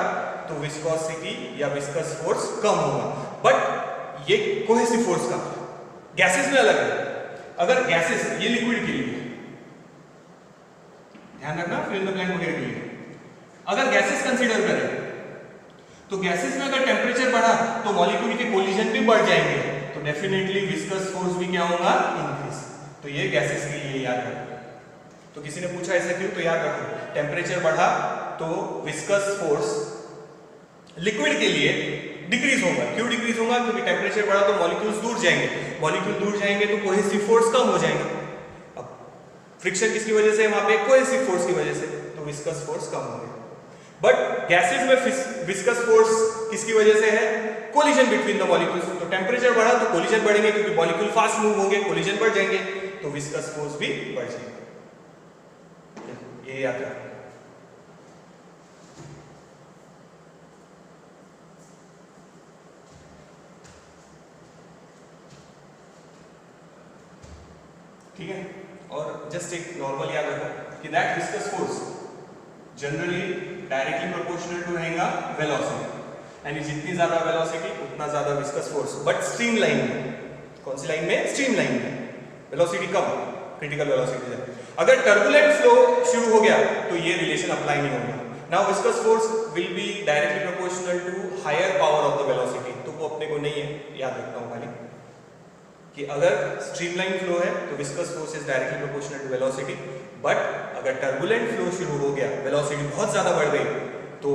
तो विस्कोसिटी या विस्कस फोर्स कम होगा। बट ये कोहेसिव फोर्स का गैसेस में अलग है। अगर गैसेस, ये लिक्विड के लिए ध्यान रखना, फिर इन द ब्लैंक वगैरह के लिए, अगर गैसेस कंसीडर करें तो गैसेस में अगर टेम्परेचर बढ़ा तो मॉलिक्यूल के कोलिजन भी बढ़ जाएंगे, तो डेफिनेटली विस्कस फोर्स भी क्या होगा? इंक्रीज। तो ये गैसेस के लिए याद रखो। तो किसी ने पूछा ऐसा क्यों, तो याद रखो टेम्परेचर बढ़ा तो विस्कस फोर्स लिक्विड के लिए डिक्रीज होगा। क्यों डिक्रीज होगा? क्योंकि टेम्परेचर बढ़ा तो मॉलिक्यूल्स दूर जाएंगे, मॉलिक्यूल दूर जाएंगे तो कोहेसिव फोर्स कम हो जाएगा। अब फ्रिक्शन किसकी वजह से है वहां पे? कोहेसिव फोर्स की वजह से, तो विस्कस फोर्स कम हो गया। बट गैसेस में विस्कस फोर्स किसकी वजह से है? Collision between the molecules. तो टेम्परेचर बढ़ा तो कोलिजन बढ़ेंगे, क्योंकि मॉलिक्यूल फास्ट मूव होंगे, कोलिजन बढ़ जाएंगे, तो विस्कस फोर्स भी बढ़ जाएगा। ये याद रखना। ठीक है, और जस्ट एक नॉर्मल याद रखो कि that viscous force generally directly proportional to रहेगा वेलोसिटी, यानी जितनी ज्यादा वेलोसिटी उतना ज्यादा viscous force. But stream line में, कौन सी लाइन में? स्ट्रीम लाइन में वेलोसिटी कम, क्रिटिकल वेलोसिटी है। अगर टर्बुलेंट फ्लो शुरू हो गया तो ये रिलेशन अप्लाई नहीं होगा। Now viscous force will be directly proportional to higher power of the velocity, तो वो अपने को नहीं है, याद रखना हो खाली कि अगर स्ट्रीमलाइन फ्लो है तो viscous force is directly proportional to velocity. But अगर टर्बुलेंट फ्लो शुरू हो गया, वेलोसिटी बहुत ज्यादा बढ़ गई, तो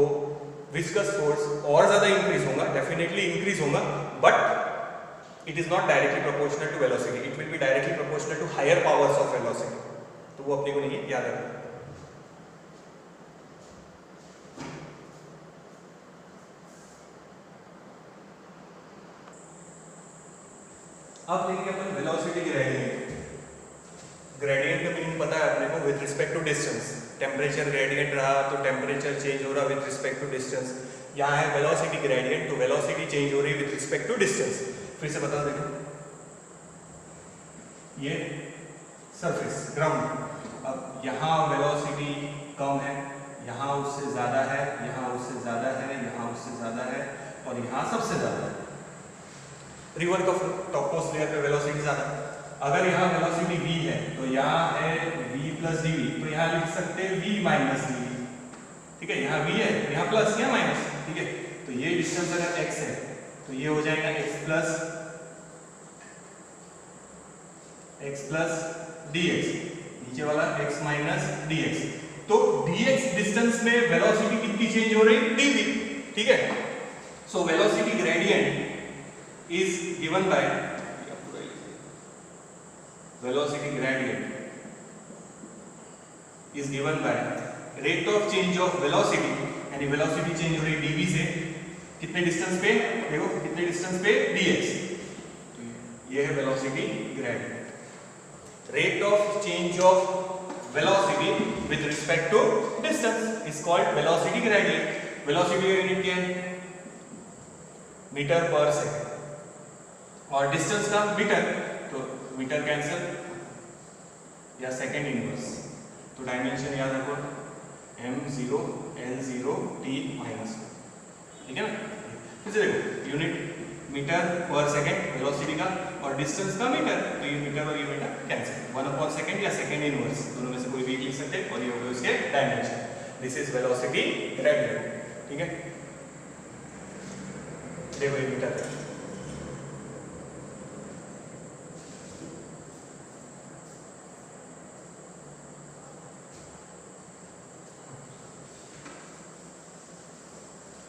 विस्कस फोर्स और ज्यादा इंक्रीज होगा, डेफिनेटली इंक्रीज होगा, but it is not directly proportional to velocity, it will be directly proportional to higher powers of velocity. तो वो अपने को नहीं याद रखना। अब लेंगे अपन वेलोसिटी ग्रेडियंट। ग्रेडियंट का मीनिंग पता है अपने को, with respect to distance. Temperature gradient रहा तो टेम्परेचर चेंज हो रहा विद रिस्पेक्ट टू डिस्टेंस। यहाँ है वेलोसिटी ग्रेडियंट, तो वेलोसिटी चेंज हो रही विद रिस्पेक्ट टू डिस्टेंस। फिर से बता देंगे, ये सरफेस ग्राउंड, अब यहाँ वेलोसिटी कम है, यहाँ उससे ज्यादा है, यहाँ उससे ज्यादा है, यहाँ उससे ज्यादा है, और यहाँ सबसे ज्यादा है। रिवर का टॉपमोस्ट लेयर पे वेलोसिटी ज्यादा। अगर यहाँ वेलोसिटी v है तो यहाँ है v प्लस dv, तो यहाँ लिख सकते हैं v माइनस dv। ठीक है, यहाँ v है तो यहाँ प्लस या माइनस। ठीक है, तो ये डिस्टेंस अगर x है तो ये हो जाएगा x plus x plus dx, नीचे वाला x माइनस dx। तो dx डिस्टेंस में वेलोसिटी कितनी चेंज हो रही? dv, ठीक है। So velocity gradient is given by, velocity gradient is given by rate of change of velocity, यानी वेलोसिटी चेंज हो रही dv से कितने डिस्टेंस पे, देखो कितने डिस्टेंस पे, dx। तो ये है velocity gradient. Rate of change of velocity with respect to distance is called velocity gradient. Velocity का यूनिट क्या है? मीटर पर सेकंड, और डिस्टेंस का मीटर, तो मीटर कैंसिल या सेकंड इनवर्स। तो डायमेंशन याद रखो, m0 l0 t माइनस, ठीक है ना। फिर से देखो, यूनिट मीटर पर सेकंड वेलोसिटी का, और डिस्टेंस का मीटर, तो ये मीटर और ये मीटर कैंसिल, 1/सेकंड या सेकंड इनवर्स, दोनों में से कोई भी लिख सकते हैं, और ये हो गए उसके dimension. This is velocity gradient, ठीक है। देखो ये मीटर है,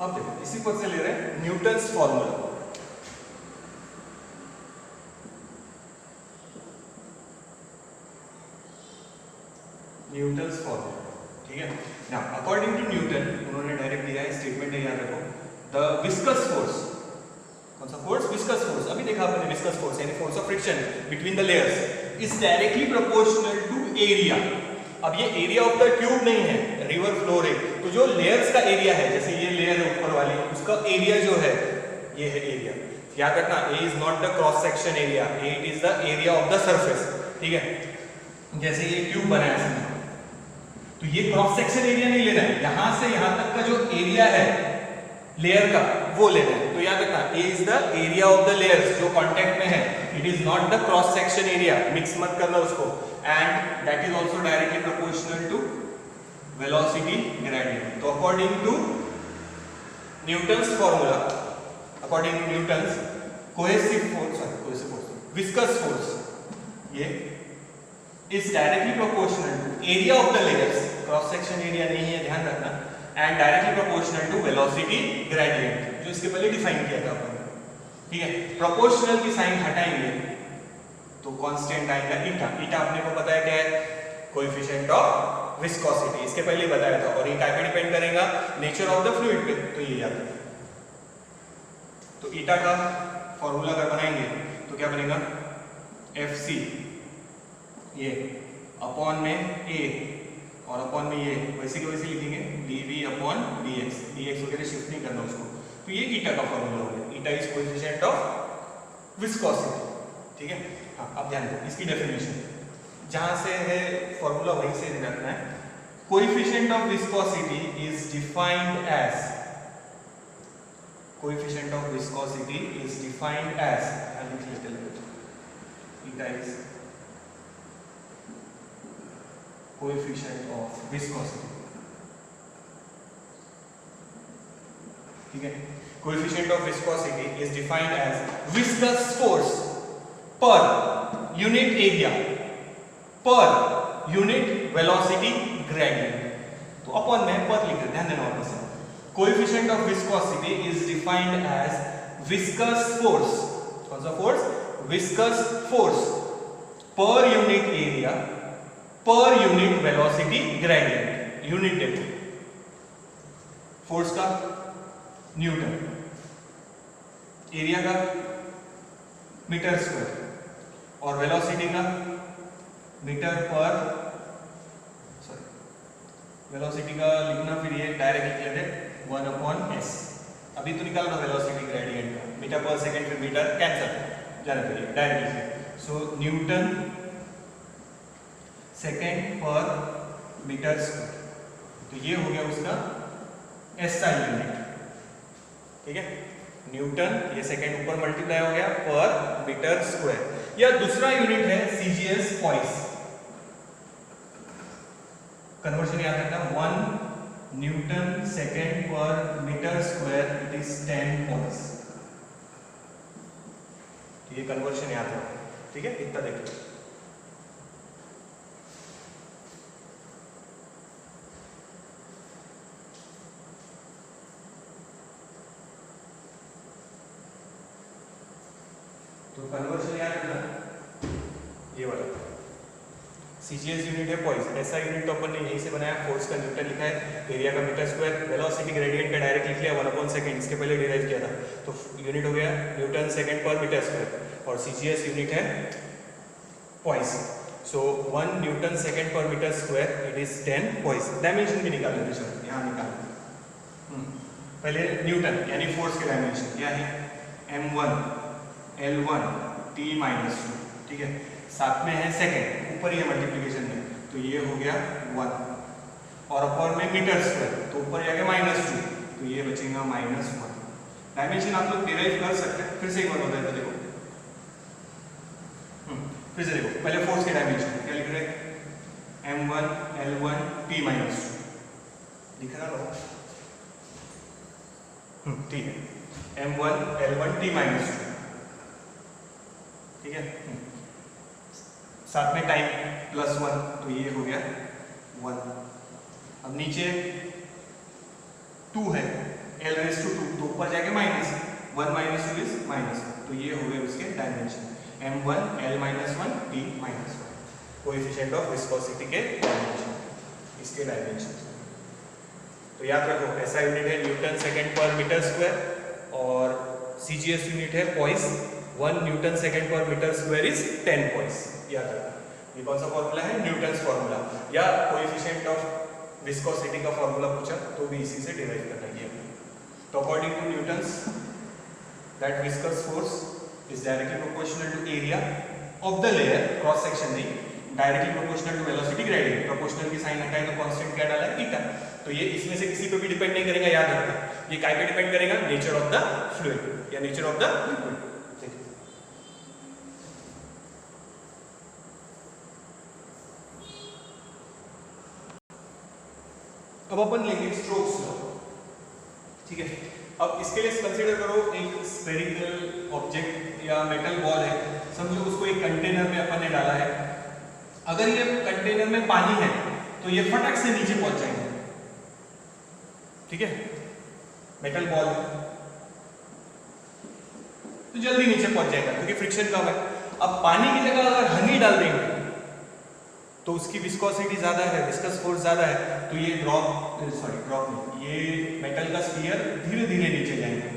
अब देखो इसी पर से ले रहे हैं न्यूटन्स फॉर्मूला। न्यूटन्स फॉर्मूला, ठीक है ना। अकॉर्डिंग टू न्यूटन, उन्होंने डायरेक्ट दिया है, स्टेटमेंट है, याद रखो। द विस्कस फोर्स, कौन सा फोर्स? Viscous force. अभी देखा आपने विस्कस फोर्स यानी force of friction between the layers is directly proportional to area. अब ये एरिया ऑफ द ट्यूब नहीं है, रिवर फ्लो रेट, तो जो लेयर्स का एरिया है, जैसे ये लेयर है ऊपर वाली, उसका एरिया जो है ये है एरिया। याद रखना, A is not the cross section area, it is the area of the surface, ठीक है। जैसे ये ट्यूब बना है, तो ये क्रॉस सेक्शन एरिया नहीं लेना है, यहां से यहां तक का जो एरिया है लेयर का वो लेना है। तो याद रखना, A is the area of the layers जो कांटेक्ट में है, it is not the cross section area, mix मत करना उसको। And that is also directly proportional to velocity gradient. तो according to Newton's formula, according to Newton's cohesive force, viscous force, ये is directly proportional to area of the layers, cross section area नहीं है, ध्यान रखना, and directly proportional to velocity gradient, जो इसके पहले डिफाइन किया था अपन, ठीक है। प्रोपोर्शनल की साइन हटाएंगे तो कांस्टेंट आएगा ईटा। ईटा अपने को पता है क्या है? कोएफिशिएंट ऑफ विस्कोसिटी, इसके पहले ही बताया था। और ये क्या पे डिपेंड करेगा? नेचर ऑफ द फ्लूइड पे, तो ये याद रखना। तो ईटा का फॉर्मूला अगर बनाएंगे तो क्या बनेगा? FC ये अपॉन में A और अपॉन में ये वैसे के वैसे लिखेंगे dV अपॉन dx, dx वगैरह शिफ्ट नहीं करना उसको। तो ये ईटा का फॉर्मूला हो गया, ईटा इज कोएफिशिएंट ऑफ विस्कोसिटी, ठीक है। हाँ, अब ध्यान दो इसकी डेफिनेशन, जहां से है फॉर्मूला वहीं से रखना है। Coefficient of viscosity is defined as, coefficient of viscosity is defined as, eta is coefficient of viscosity, ठीक है। Coefficient of viscosity is defined as viscous force per unit area per unit velocity gradient. तो अपॉन में पर लिख, ध्यान देना वापस से। Coefficient of viscosity is defined as viscous force, कौन सा force? Viscous force per unit area per unit velocity gradient. Unit देखो, फोर्स का न्यूटन, एरिया का मीटर स्क्वायर, और वेलोसिटी का मीटर पर, सॉरी वेलोसिटी का लिखना फिर ये डायरेक्ट लिख लेते 1/s। अभी तो निकालना वेलोसिटी ग्रेडियंट का, मीटर पर सेकंड फिर मीटर कैंसिल जाना चाहिए, डायरेक्ट लिखिए। सो Newton second per metre square, तो ये हो गया उसका SI यूनिट, ठीक है। न्यूटन ये सेकंड ऊपर मल्टीप्लाई हो गया पर मीटर स्क्वायर। या दूसरा यूनिट है CGS पॉइस, कन्वर्जन याद रखना, 1 newton second per metre square, it is 10 poise. ये कन्वर्जन याद रखो, ठीक है। इतना देखो तो कन्वर्शन याद रखना, ये वाला CGS यूनिट है पॉइस, ऐसा यूनिट तो अपन ने यहीं से बनाया, फोर्स का न्यूटन लिखा है, एरिया का मीटर स्क्वायर, वेलोसिटी ग्रेडियंट का डायरेक्ट लिख लिया 1/सेकंड, इसके पहले डिराइव किया था, तो यूनिट हो गया newton second per metre square, और CGS यूनिट है poise. So 1 newton second per metre square it is 10 poise. Dimension भी निकाल लेते हैं, यहाँ निकाल पहले न्यूटन यानी फोर्स के डायमेंशन क्या है, m1 L1 T-2, ठीक है, साथ में है सेकंड, ऊपर ही है मल्टीप्लिकेशन में, तो ये हो गया 1, और अपर में मीटर स्क्वायर, तो ऊपर जाके -2, तो ये बचेगा -1। डायमेंशन आप लोग डिराइव कर सकते हैं, फिर से एक बार बताया था, देखो फिर से देखो, पहले फोर्स के डायमेंशन क्या लिख रहे हैं, m1 L1 T-2, दिख रहा है, ठीक है, m1 L1 T-2, ठीक है, साथ में टाइम +1, तो ये हो गया 1। अब नीचे 2 है, L⁻², तो ऊपर जाके -1 -2 इज -1, तो ये हो गए उसके dimension, m1 L-1 T-1, coefficient of viscosity के डायमेंशन, इसके डायमेंशन। तो याद रखो, ऐसा यूनिट है newton second per metre square, और CGS यूनिट है poise, 1 newton second per metre square is 10 poise. याद रखना, ये कौन सा फॉर्मूला है, न्यूटन्स फॉर्मूला, या कोएफिशिएंट ऑफ विस्कोसिटी का फॉर्मूला पूछा तो भी इसी से डिराइव करना है। तो according to Newton's that viscous force is directly proportional to area of the layer, cross section नहीं, directly proportional to velocity gradient, proportional की साइन हटाए तो कांस्टेंट क्या डाला है, थीटा, तो ये इसमें से किसी पे भी डिपेंड नहीं करेगा, याद रखना, ये काय पे डिपेंड करेगा, नेचर ऑफ द फ्लूइड या नेचर ऑफ द लिक्विड। अब अपन लेंगे स्ट्रोक्स लॉ, ठीक है। अब इसके लिए कंसीडर करो एक स्फेरिकल ऑब्जेक्ट या मेटल बॉल है, समझो उसको एक कंटेनर में अपन ने डाला है, अगर ये कंटेनर में पानी है तो ये फटक से नीचे पहुंच जाएंगे, ठीक है, मेटल बॉल तो जल्दी नीचे पहुंच जाएगा क्योंकि फ्रिक्शन कम है। अब पानी की जगह अगर हनी डाल देंगे तो उसकी विस्कोसिटी ज्यादा है, विस्कस फोर्स ज्यादा है, तो ये ड्रॉप नहीं, ये मेटल का स्फीयर धीरे धीरे नीचे जाएंगे।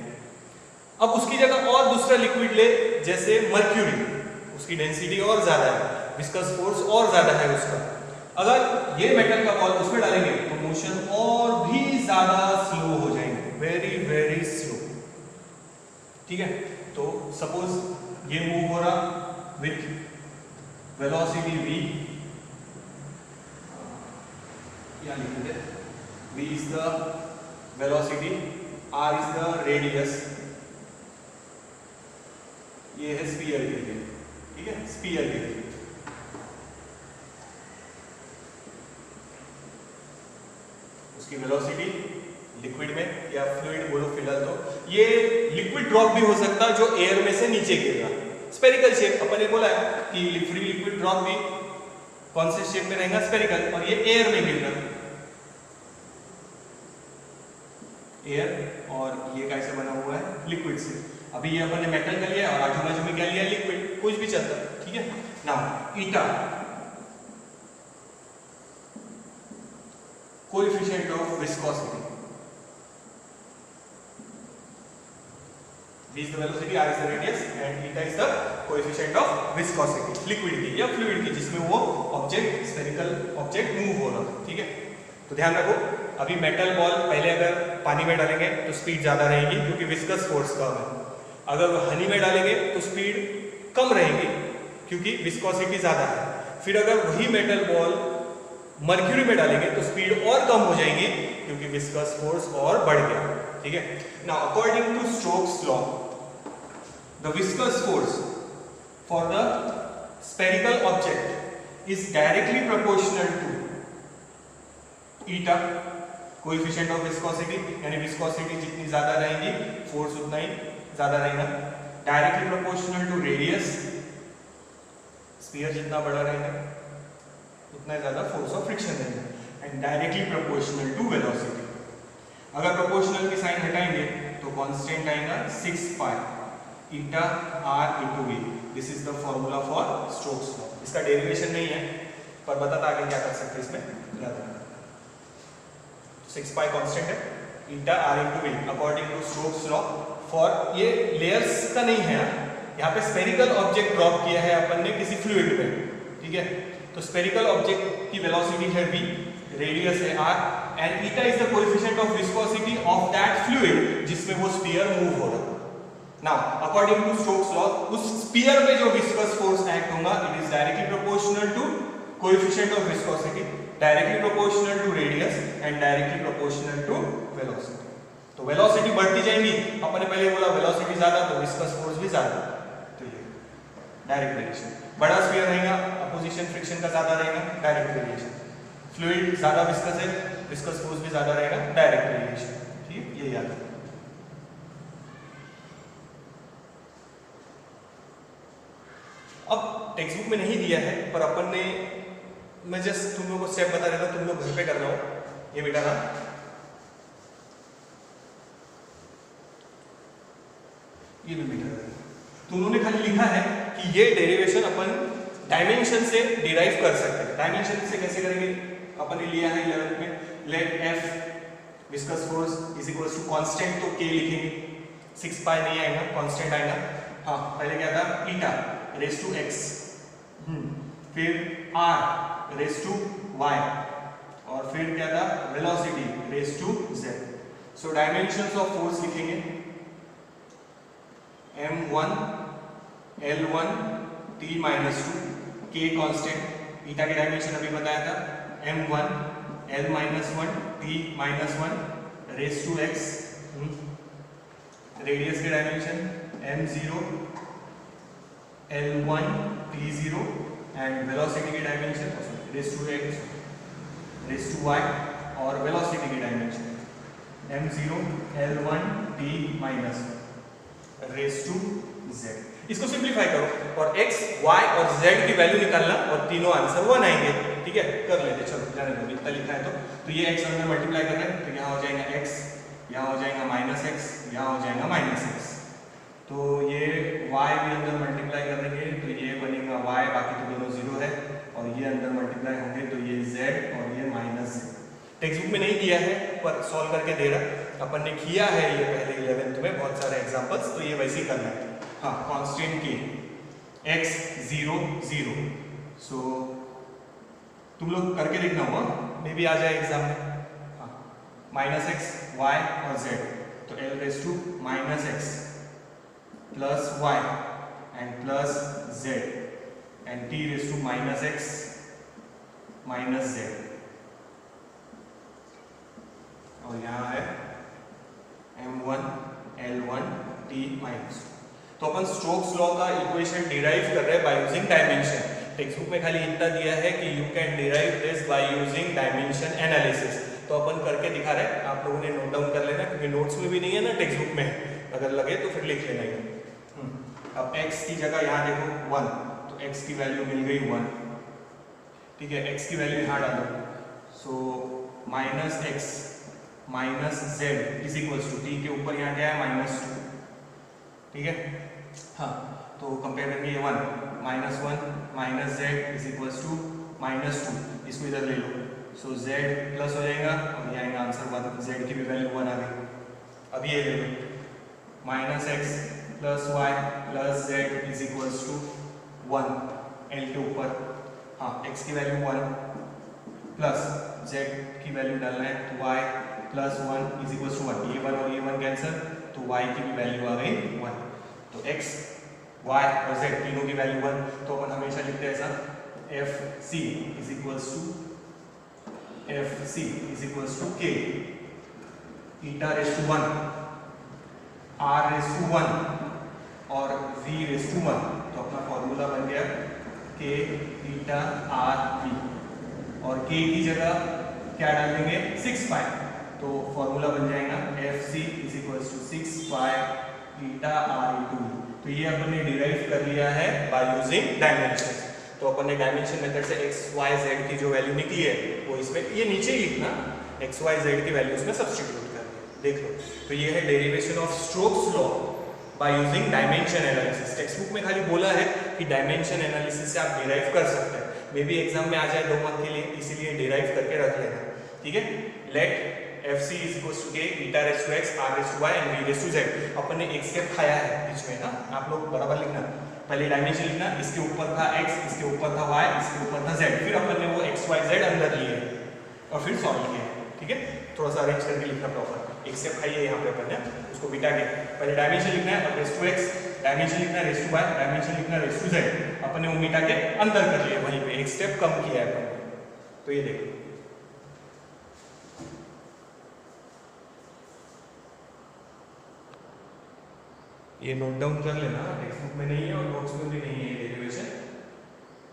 अब उसकी जगह और दूसरा लिक्विड ले, जैसे मर्क्यूरी, उसकी डेंसिटी और ज्यादा है, विस्कस फोर्स और ज्यादा है उसका, अगर ये मेटल का बॉल उसमें डालेंगे तो मोशन और भी ज्यादा स्लो हो जाएंगे, वेरी वेरी स्लो, ठीक है। तो सपोज ये मूव हो रहा विथ वेलोसिटी v, या लिख देते, v is the velocity, r is the radius, ये है स्फीयर के लिए, ठीक है, स्फीयर के लिए। उसकी वेलोसिटी लिक्विड में या फ्लूइड बोलो फिलहाल, तो ये लिक्विड ड्रॉप भी हो सकता है जो एयर में से नीचे गिर रहा, स्फेरिकल शेप, अपन ने बोला है कि फ्री लिक्विड ड्रॉप भी कौन से शेप में रहेगा, स्फेरिकल, और ये एयर में गिर रहा, एयर, और ये कैसे बना हुआ है, लिक्विड से। अभी ये अपन ने मेटल का लिया और आजू बाजू में क्या लिया, लिक्विड, कुछ भी चलता है, ठीक है। Now eta coefficient of viscosity, v is the velocity, r is the radius and eta is the coefficient of viscosity, liquid की या फ्लूइड की जिसमें वो ऑब्जेक्ट, स्फेरिकल ऑब्जेक्ट मूव हो रहा, ठीक है। तो ध्यान रखो, अभी मेटल बॉल पहले अगर पानी में डालेंगे तो स्पीड ज्यादा रहेगी क्योंकि विस्कस फोर्स कम है, अगर हनी में डालेंगे तो स्पीड कम रहेगी क्योंकि विस्कोसिटी ज्यादा है, फिर अगर वही मेटल बॉल मर्क्यूरी में डालेंगे तो स्पीड और कम हो जाएगी क्योंकि विस्कस फोर्स और बढ़ गया, ठीक है। Now according to Stokes law, the viscous force for the spherical object is directly proportional to eta, coefficient of viscosity, यानी विस्कोसिटी जितनी ज्यादा रहेगी फोर्स उतना ही ज्यादा रहेगा, directly proportional to radius, sphere जितना बड़ा रहेगा उतना ज्यादा फोर्स ऑफ फ्रिक्शन रहेगा, and directly proportional to velocity. अगर प्रोपोर्शनल की साइन हटाएंगे तो कांस्टेंट आएगा 6 pi, eta R into V. This is the formula for Stokes law. इसका डेरिवेशन नहीं है पर बताता आगे क्या कर सकते हैं इसमें याद रखना। 6 पाई कांस्टेंट है, eta R into V according to Stokes law for, ये लेयर्स का नहीं है, यहाँ पे स्फेरिकल ऑब्जेक्ट ड्रॉप किया है अपन ने किसी फ्लूइड में, ठीक है। तो स्फेरिकल ऑब्जेक्ट की वेलोसिटी है v, रेडियस है r and eta is the coefficient of viscosity of that fluid जिसमें वो स्फीयर मूव हो रहा है। Now according to Stokes law उस स्फीयर पे जो विस्कस फोर्स एक्ट होगा it is directly proportional to coefficient of viscosity, directly proportional to radius and directly proportional to velocity. तो वेलोसिटी बढ़ती जाएगी, अपन ने पहले बोला वेलोसिटी ज्यादा तो विस्कस फोर्स भी ज्यादा, तो ये डायरेक्ट वेरिएशन। बड़ा स्फीयर रहेगा, अपोजिशन फ्रिक्शन का ज्यादा रहेगा, डायरेक्ट वेरिएशन। फ्लूइड ज्यादा विस्कस है, विस्कस फोर्स भी ज्यादा रहेगा, डायरेक्ट वेरिएशन। ठीक, ये याद रखना। अब टेक्स्ट बुक में नहीं दिया है पर अपन ने, मैं जस्ट तुम लोगों को स्टेप बता रहा था, तुम लोग घर पे करना हो। ये बेटा ना ये भी मीटर है, तो उन्होंने खाली लिखा है कि ये डेरिवेशन अपन डायमेंशन से डिराइव कर सकते हैं। डायमेंशन से कैसे करेंगे, अपन ने लिया है 11th में, let F viscous force is equals to constant, तो के लिखेंगे, 6 पाई नहीं आएगा, कांस्टेंट आएगा। हाँ, पहले क्या था, ईटा रेज टू एक्स, फिर आर रेज टू वाई, और फिर क्या था, velocity raise to Z. So dimensions of force लिखेंगे m1 l1 t minus 2, k constant, eta की डायमेंशन अभी बताया था, m1 l minus 1 t minus 1 raise to x, radius की dimension m0 l1 t0 and velocity की dimension raise to x raise to y, और वेलोसिटी की dimension m0 l1 t minus raise to z। इसको सिंप्लीफाई करो और x, y और z की वैल्यू निकालना और तीनों आंसर 1 आएंगे। ठीक है, कर लेते, चलो जाने दो, इतना लिखा है तो ये x अंदर मल्टीप्लाई कर रहे हैं, तो यहाँ हो जाएगा x, यहाँ हो जाएगा माइनस x, यहाँ हो जाएगा माइनस x, तो ये y भी अंदर मल्टीप्लाई कर देंगे तो ये बनेगा y, बाकी तो दोनों जीरो है, और ये अंदर मल्टीप्लाई होंगे तो ये z और ये माइनस z। टेक्स्ट बुक में नहीं दिया है पर सॉल्व करके दे रहा, अपन ने किया है ये पहले 11th में बहुत सारे एग्जांपल्स, तो ये वैसे ही करना है। हाँ, कांस्टेंट के x 0 0, सो तुम लोग करके देखना होगा, मे बी आ जाए एग्जाम में। हाँ, माइनस एक्स y और z, तो l raise to minus x plus y and plus z and t raise to minus x minus z, और यहाँ है m1 l1 t माइनस। तो अपन स्टोक्स लॉ का इक्वेशन डिराइव कर रहे हैं by using dimension. Text book में खाली इतना दिया है कि you can derive this by using dimension analysis, तो अपन करके दिखा रहे हैं, आप लोगों ने नोट डाउन कर लेना क्योंकि नोट्स में भी नहीं है ना, टेक्स्ट बुक में है, अगर लगे तो फिर लिख लेना ये। अब x की जगह यहाँ देखो 1, तो x की वैल्यू मिल गई 1, ठीक है, x की वैल्यू यहाँ डालो, so minus x minus z is equals to t के ऊपर यहाँ क्या है माइनस 2, ठीक है। हाँ, तो कंपेयर करेंगे ये 1 minus 1 minus z is equals to minus 2, इसको इधर ले लो, सो जेड प्लस हो जाएगा और ये आएगा आंसर 1, जेड की भी वैल्यू 1 आ गई। अब ये ले लो minus x plus Y plus Z is equals to 1 L के ऊपर, हाँ एक्स की वैल्यू 1 प्लस जेड की वैल्यू डालना है तो Y plus 1 is equals to 1, ये 1 और ये 1 कैंसिल, तो y की भी वैल्यू आ गई 1, तो x, y और z तीनों की वैल्यू 1, तो अपन हमेशा लिखते हैं ऐसा fc is equals to k eta raise to 1 r raise to 1 और v रेज टू 1, तो अपना फॉर्मूला बन गया k ईटा r v, और k की जगह क्या डाल देंगे 6 पाई, तो फॉर्मूला बन जाएगा fc is equals to 6 pi eta r into v। तो ये अपन ने डिराइव कर लिया है बाय यूजिंग डायमेंशन। तो अपन ने डायमेंशन मेथड से x y z की जो वैल्यू निकली है वो इसमें, ये नीचे ही लिखना, x y z की वैल्यू इसमें सब्स्टिट्यूट कर देख लो। तो ये है derivation of Stokes law by using dimension analysis. Text book में खाली बोला है कि डायमेंशन एनालिसिस से आप डिराइव कर सकते हैं, मे बी एग्जाम में आ जाए 2 मार्क के लिए, इसीलिए डिराइव करके रख लेना, ठीक है। Let FC is equals to k eta raised to x r raised to y and v raised to z। अपन ने एक स्टेप खाया है बीच में ना, आप लोग बराबर लिखना, पहले डायमेंशन लिखना, इसके ऊपर था x, इसके ऊपर था y, इसके ऊपर था z, फिर अपन ने वो x y z अंदर लिए और फिर सॉल्व किया, ठीक है। थोड़ा सा अरेंज करके लिखना प्रॉपर, एक स्टेप खाइए यहाँ पे अपन ने, उसको बिटा के पहले डायमेंशन लिखना है और रेस्ट टू x, डायमेंशन लिखना है रेस्ट टू y, डायमेंशन लिखना है रेस्ट टू z, अपन ने वो मिटा के अंदर कर लिया, वहीं पे एक स्टेप कम किया है अपन ने। तो ये देखो ये नोट डाउन कर लेना, टेक्स्ट बुक में नहीं है और नोट्स में भी नहीं है डेरिवेशन।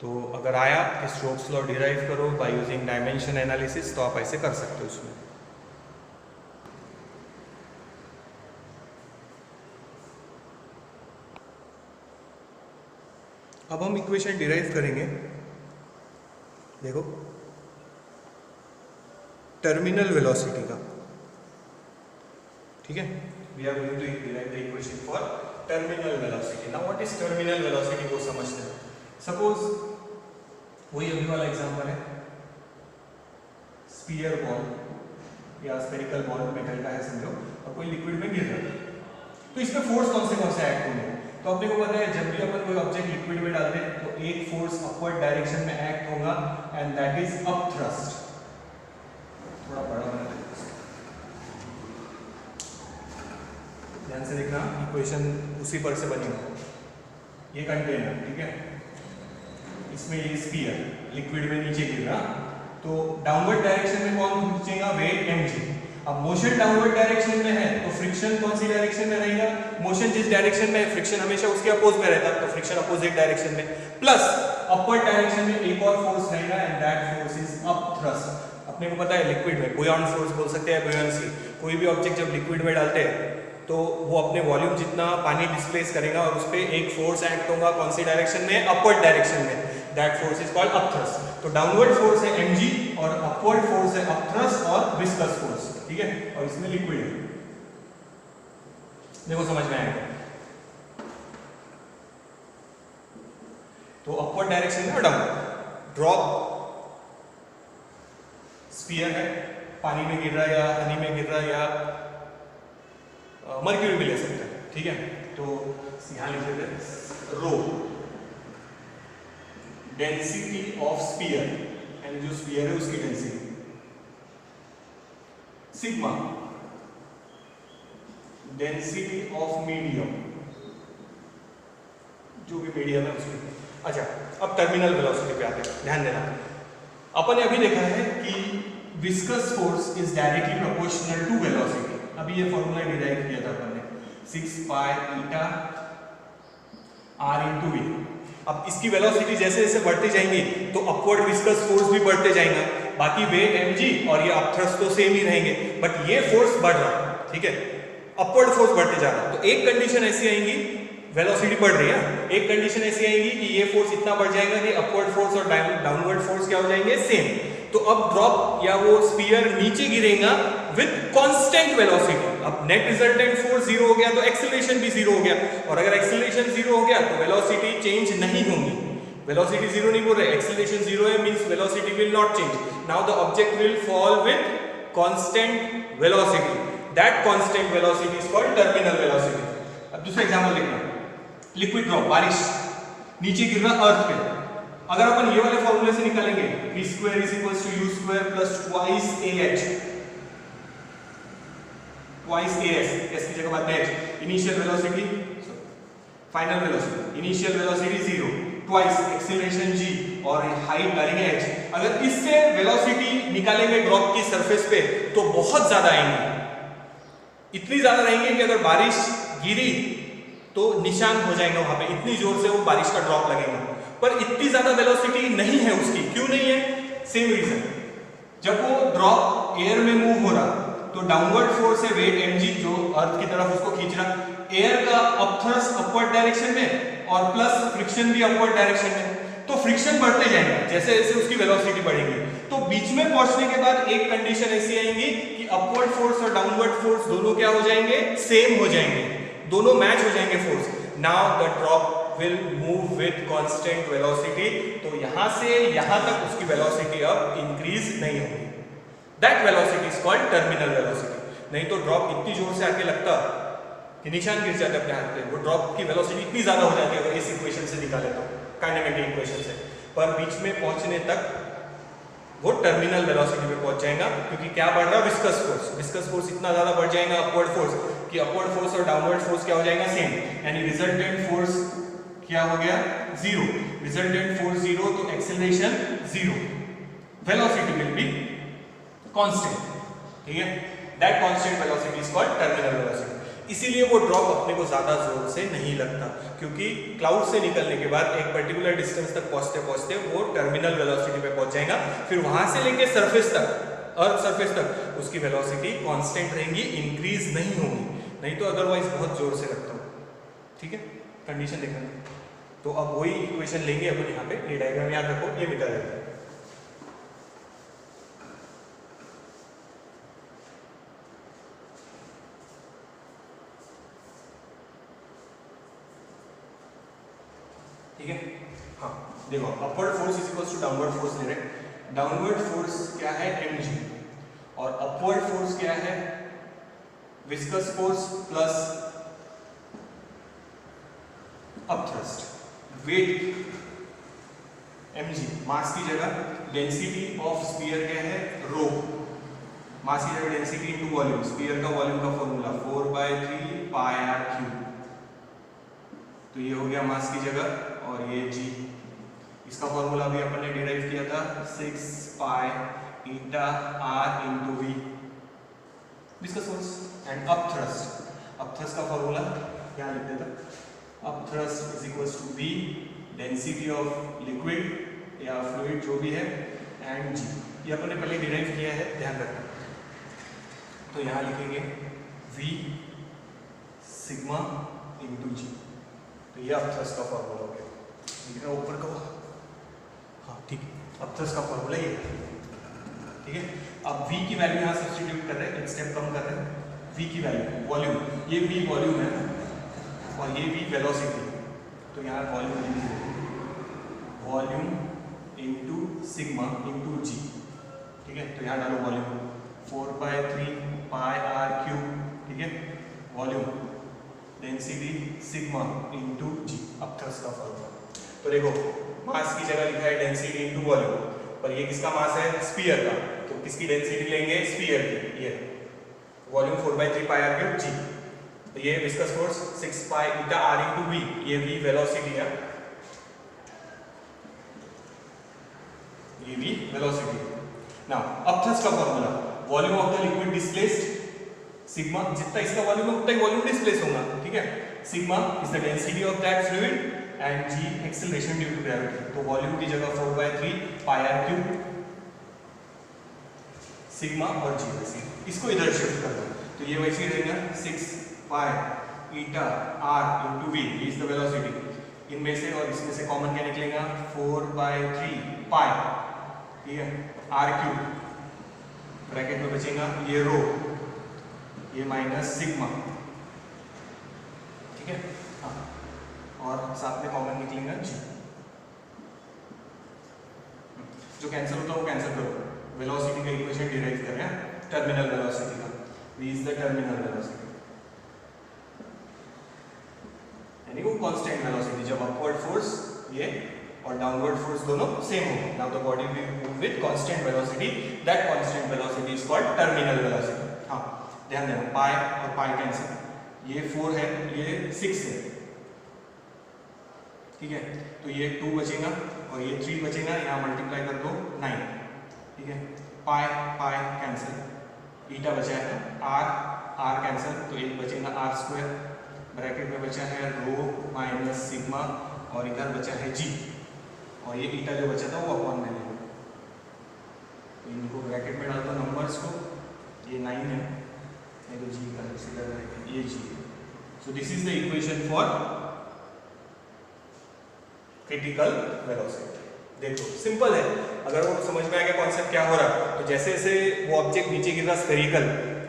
तो अगर आया कि स्टोक्स लॉ डिराइव करो बाय यूजिंग डायमेंशन एनालिसिस, तो आप ऐसे कर सकते हो उसमें। अब हम इक्वेशन डिराइव करेंगे, देखो टर्मिनल वेलोसिटी का, ठीक है। We are going to derive the equation for terminal velocity. Now what is terminal velocity वो समझते हैं। Suppose वही अभी वाला एग्जांपल है, स्फीयर बॉल या स्फेरिकल बॉल मेटल का है समझो, और कोई लिक्विड में गिर रहा है, तो इसमें फोर्स कौन से एक्ट होंगे। तो अपने को पता है जब भी अपन कोई ऑब्जेक्ट लिक्विड में डालते हैं तो एक फोर्स अपवर्ड डायरेक्शन में एक्ट होगा and that is up thrust. थोड़ा बड़ा बना ध्यान से देखना, इक्वेशन उसी पर से बनी हो। ये कंटेनर, ठीक है, इसमें ये स्फीयर लिक्विड में नीचे गिर रहा, तो डाउनवर्ड डायरेक्शन में कौन खींचेगा, वेट mg। अब मोशन डाउनवर्ड डायरेक्शन में है तो फ्रिक्शन कौन सी डायरेक्शन में रहेगा, मोशन जिस डायरेक्शन में है फ्रिक्शन हमेशा उसके अपोज में रहता है, तो फ्रिक्शन अपोजिट डायरेक्शन में, प्लस अपवर्ड डायरेक्शन में एक और फोर्स रहेगा and that force is up thrust. अपने को पता है लिक्विड में बुयांट फोर्स बोल सकते हैं, बुयांसी। कोई भी ऑब्जेक्ट जब लिक्विड में डालते हैं तो वो अपने वॉल्यूम जितना पानी डिस्प्लेस करेगा और उस पर एक फोर्स एक्ट होगा कौन सी डायरेक्शन में, अपवर्ड डायरेक्शन में, that force is called up thrust. तो डाउनवर्ड फोर्स है mg और अपवर्ड फोर्स है अप थ्रस्ट और विस्कस फोर्स, ठीक है, और इसमें लिक्विड है। देखो समझ में आएगा, तो अपवर्ड डायरेक्शन में डाउन ड्रॉप स्फीयर है, पानी में गिर रहा है या हनी में गिर रहा है या मर्क्यूरी भी ले सकते हैं, ठीक है। तो यहां लिख देते हैं रो, डेंसिटी ऑफ स्फीयर, एंड जो स्फीयर है उसकी density, sigma density of medium, जो भी मीडियम है उसकी। अच्छा, अब टर्मिनल वेलोसिटी पे आते हैं, ध्यान देना। अपन ने अभी देखा है कि viscous force is directly proportional to velocity. अभी ये फॉर्मूला डिराइव किया था अपन ने, 6 pi eta r into v. अब इसकी वेलोसिटी जैसे जैसे बढ़ती जाएंगी तो अपवर्ड विस्कस फोर्स भी बढ़ते जाएगा, बाकी वेट mg और ये अपथ्रस्ट तो सेम ही रहेंगे, बट ये फोर्स बढ़ रहा, ठीक है, अपवर्ड फोर्स बढ़ते जा रहा। तो एक कंडीशन ऐसी आएंगी, वेलोसिटी बढ़ रही है, एक कंडीशन ऐसी आएगी कि ये फोर्स इतना बढ़ जाएगा कि अपवर्ड फोर्स और डाउनवर्ड फोर्स क्या हो जाएंगे, सेम। तो अब ड्रॉप या वो स्फीयर नीचे गिरेगा विद कांस्टेंट वेलोसिटी। अब नेट रिजल्टेंट फोर्स 0 हो गया तो एक्सेलरेशन भी 0 हो गया, और अगर एक्सेलरेशन 0 हो गया तो वेलोसिटी चेंज नहीं होगी। वेलोसिटी 0 नहीं बोल रहे, एक्सेलरेशन 0 है, means velocity will not change. Now the object will fall with constant velocity, that constant velocity is called terminal velocity. अब दूसरा एग्जांपल देखना, लिक्विड ड्रॉप, बारिश, नीचे गिर रहा अर्थ पे। अगर अपन ये वाले फॉर्मूले से निकालेंगे v square is equals to u square plus twice ah, twice as, s की जगह बाद h, initial velocity, final velocity, initial velocity 0, twice acceleration g और हाइट डालेंगे h। अगर इससे वेलोसिटी निकालेंगे ड्रॉप की सरफेस पे तो बहुत ज्यादा आएंगे, इतनी ज्यादा रहेंगे कि अगर बारिश गिरी तो निशान हो जाएगा वहां पे, इतनी जोर से वो बारिश का ड्रॉप लगेगा। पर इतनी ज्यादा वेलोसिटी नहीं है उसकी, क्यों नहीं है, सेम रीजन, जब वो ड्रॉप एयर में मूव हो रहा तो डाउनवर्ड फोर्स है वेट mg जो अर्थ की तरफ उसको खींच रहा, एयर का अपथ्रस्ट अपवर्ड डायरेक्शन में और प्लस फ्रिक्शन भी अपवर्ड डायरेक्शन में, तो फ्रिक्शन बढ़ते जाएगा जैसे जैसे उसकी वेलोसिटी बढ़ेगी। तो बीच में पहुंचने के बाद एक कंडीशन ऐसी आएगी कि अपवर्ड फोर्स और डाउनवर्ड फोर्स दोनों क्या हो जाएंगे, सेम हो जाएंगे, दोनों मैच हो जाएंगे force. Now the drop will move with constant velocity, तो यहां से यहां तक उसकी वेलोसिटी अब इंक्रीज नहीं होगी। That velocity is called terminal velocity. नहीं तो ड्रॉप इतनी जोर से आके लगता कि निशान गिर जाते अपने हाथ पे, वो ड्रॉप की वेलोसिटी इतनी ज्यादा हो जाती है अगर इस इक्वेशन से निकाले तो, काइनेमेटिक इक्वेशन से, पर बीच में पहुंचने तक वो टर्मिनल वेलोसिटी पे पहुंच जाएगा, क्योंकि क्या बढ़ रहा है, विस्कस फोर्स। विस्कस फोर्स इतना ज्यादा बढ़ जाएगा अपवर्ड फोर्स कि अपवर्ड फोर्स और डाउनवर्ड फोर्स क्या हो जाएगा, सेम, यानी रिजल्टेंट फोर्स क्या हो गया, जीरो। रिजल्टेंट फोर्स जीरो तो acceleration zero, velocity will be constant, ठीक है। That constant velocity is called terminal velocity. इसीलिए वो ड्रॉप अपने को ज्यादा जोर से नहीं लगता, क्योंकि क्लाउड से निकलने के बाद एक पर्टिकुलर डिस्टेंस तक पहुंचते पहुंचते वो टर्मिनल वेलोसिटी पे पहुंच जाएगा। फिर वहां से लेके सरफेस तक, अर्थ सरफेस तक उसकी वेलोसिटी कांस्टेंट रहेंगी, इंक्रीज नहीं होगी, नहीं तो अदरवाइज बहुत जोर से लगता हो, ठीक है। कंडीशन देखना, तो अब वही इक्वेशन लेंगे अपन यहाँ पे, ये डायग्राम याद रखो, ये मीटर है, ठीक है। हाँ देखो, upward force is equals to downward force ले रहे हैं। डाउनवर्ड फोर्स क्या है, mg, और अपवर्ड फोर्स क्या है, viscous force plus upthrust. Weight mg, mass की जगह डेंसिटी ऑफ स्फीयर क्या है, रो, मास की जगह डेंसिटी इनटू वॉल्यूम, स्फीयर का वॉल्यूम का फॉर्मूला 4/3 पाई आर क्यूब, तो ये हो गया मास की जगह, और ये g, इसका फॉर्मूला भी अपन ने डिराइव किया था 6 pi eta r into v, viscous force. And upthrust, upthrust का फॉर्मूला क्या लिख देता, upthrust is equals to v, density of liquid या फ्लूइड जो भी है, एंड g, ये अपन ने पहले डिराइव किया है, ध्यान रखना। तो यहाँ लिखेंगे v सिग्मा इनटू g, तो ये अपथ्रस्ट का फॉर्मूला हो गया, ठीक है, ऊपर का, हाँ ठीक है, अपथ्रस्ट का फॉर्मूला ये, ठीक है। अब v की वैल्यू यहाँ सब्स्टिट्यूट कर रहे हैं, एक स्टेप कम कर रहे हैं, v की वैल्यू वॉल्यूम, ये v वॉल्यूम है और ये v वेलोसिटी, तो यहाँ वॉल्यूम लिख दीजिए, volume into sigma into g, ठीक है। तो यहाँ डालो वॉल्यूम 4/3 पाई आर क्यूब, ठीक है, volume density sigma into g, upthrust का फॉर्मूला। तो देखो, मास की जगह लिखा है डेंसिटी इनटू वॉल्यूम, पर ये किसका मास है, स्फीयर का, तो किसकी डेंसिटी लेंगे, स्फीयर की, ये volume 4/3 pi r cube g, तो ये viscous force 6 pi eta r into v, ये v वेलोसिटी है, ये v वेलोसिटी। नाउ अपथ्रस्ट का formula, volume of the liquid displaced, sigma, जितना इसका वॉल्यूम है उतना ही वॉल्यूम डिस्प्लेस होगा, ठीक है। Sigma is the density of that fluid and g acceleration due to gravity, तो वॉल्यूम की जगह 4/3 पाई आर क्यूब, सिग्मा और g वैसे, इसको इधर शिफ्ट कर दो, तो ये वैसे ही रहेगा 6 pi eta r into v, is the velocity, इनमें से और इसमें से कॉमन क्या निकलेगा, 4/3 पाई, ठीक है, r क्यूब, ब्रैकेट में बचेगा ये रो, ये माइनस सिग्मा, ठीक है, हाँ, और साथ में कॉमन निकलेगा g, जो कैंसिल होता है वो कैंसिल करो, वेलोसिटी का इक्वेशन डिराइव कर रहे हैं, टर्मिनल वेलोसिटी का, v is the terminal velocity, यानी वो कांस्टेंट वेलोसिटी, जब अपवर्ड फोर्स ये और डाउनवर्ड फोर्स दोनों सेम हो। Now the body will move with constant velocity, that constant velocity is called terminal velocity. हाँ ध्यान देना, पाई और पाई कैंसिल, ये 4 है, ये 6 है, ठीक है, तो ये 2 बचेगा और ये 3 बचेगा, यहाँ मल्टीप्लाई कर दो 9, ठीक है, पाई पाई कैंसिल, ईटा बचा है, r कैंसिल, तो एक बचेगा r स्क्वायर, ब्रैकेट में बचा है रो माइनस सिग्मा, और इधर बचा है g, और ये ईटा जो बचा था वो अपॉन में लेंगे, तो इनको ब्रैकेट में डाल दो नंबर्स को, ये 9 है, नहीं तो g का सीधा रहेगा, ये g, so this is the equation for critical velocity. देखो सिंपल है, अगर वो समझ में आ गया कॉन्सेप्ट क्या हो रहा है, तो जैसे जैसे वो ऑब्जेक्ट नीचे गिर रहा स्फेरिकल,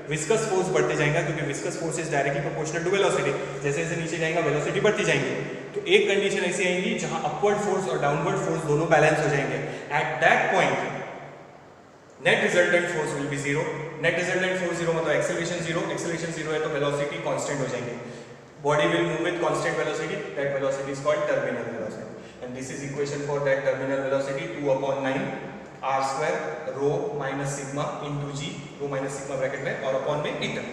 विस्कस फोर्स बढ़ते जाएगा, क्योंकि viscous force is directly proportional to velocity. जैसे जैसे नीचे जाएगा वेलोसिटी बढ़ती जाएंगी। तो एक कंडीशन ऐसी आएगी जहां अपवर्ड फोर्स और डाउनवर्ड फोर्स दोनों बैलेंस हो जाएंगे। At that point net resultant force will be zero. Net resultant force zero मतलब एक्सेलरेशन जीरो है तो वेलोसिटी कांस्टेंट हो जाएंगे। Body will move with constant velocity, that velocity is called terminal velocity and this is equation for that terminal velocity 2/9 r square rho minus sigma into g, rho minus sigma bracket में और अपॉन में ईटा।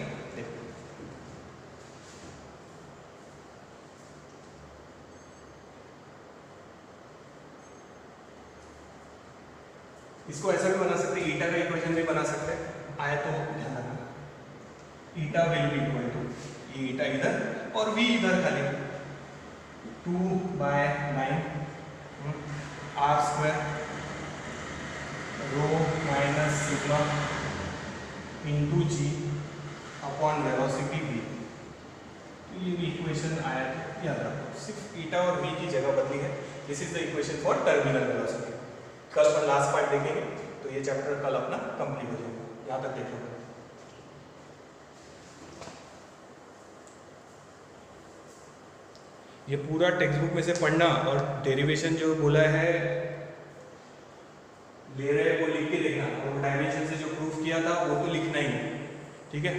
इसको ऐसा भी बना सकते हैं, ईटा का इक्वेशन भी बना सकते हैं। आए तो ध्यान रखना, ईटा विल बी इक्वल टू, ये ईटा इधर और v इधर खाली 2/9 r square rho minus sigma into जी अपॉन वेलोसिटी v। तो ये इक्वेशन आया, याद रखो सिर्फ ईटा और v की जगह बदली है। This is the equation for terminal velocity. कल अपन लास्ट पार्ट देखेंगे, तो ये चैप्टर कल अपना कंप्लीट हो जाएगा। यहाँ तक देख लो। ये पूरा टेक्स्ट बुक में से पढ़ना और डेरिवेशन जो बोला है ले रहे वो लिख के देखना, और डायमेंशन से जो प्रूफ किया था वो तो लिखना ही है, ठीक है।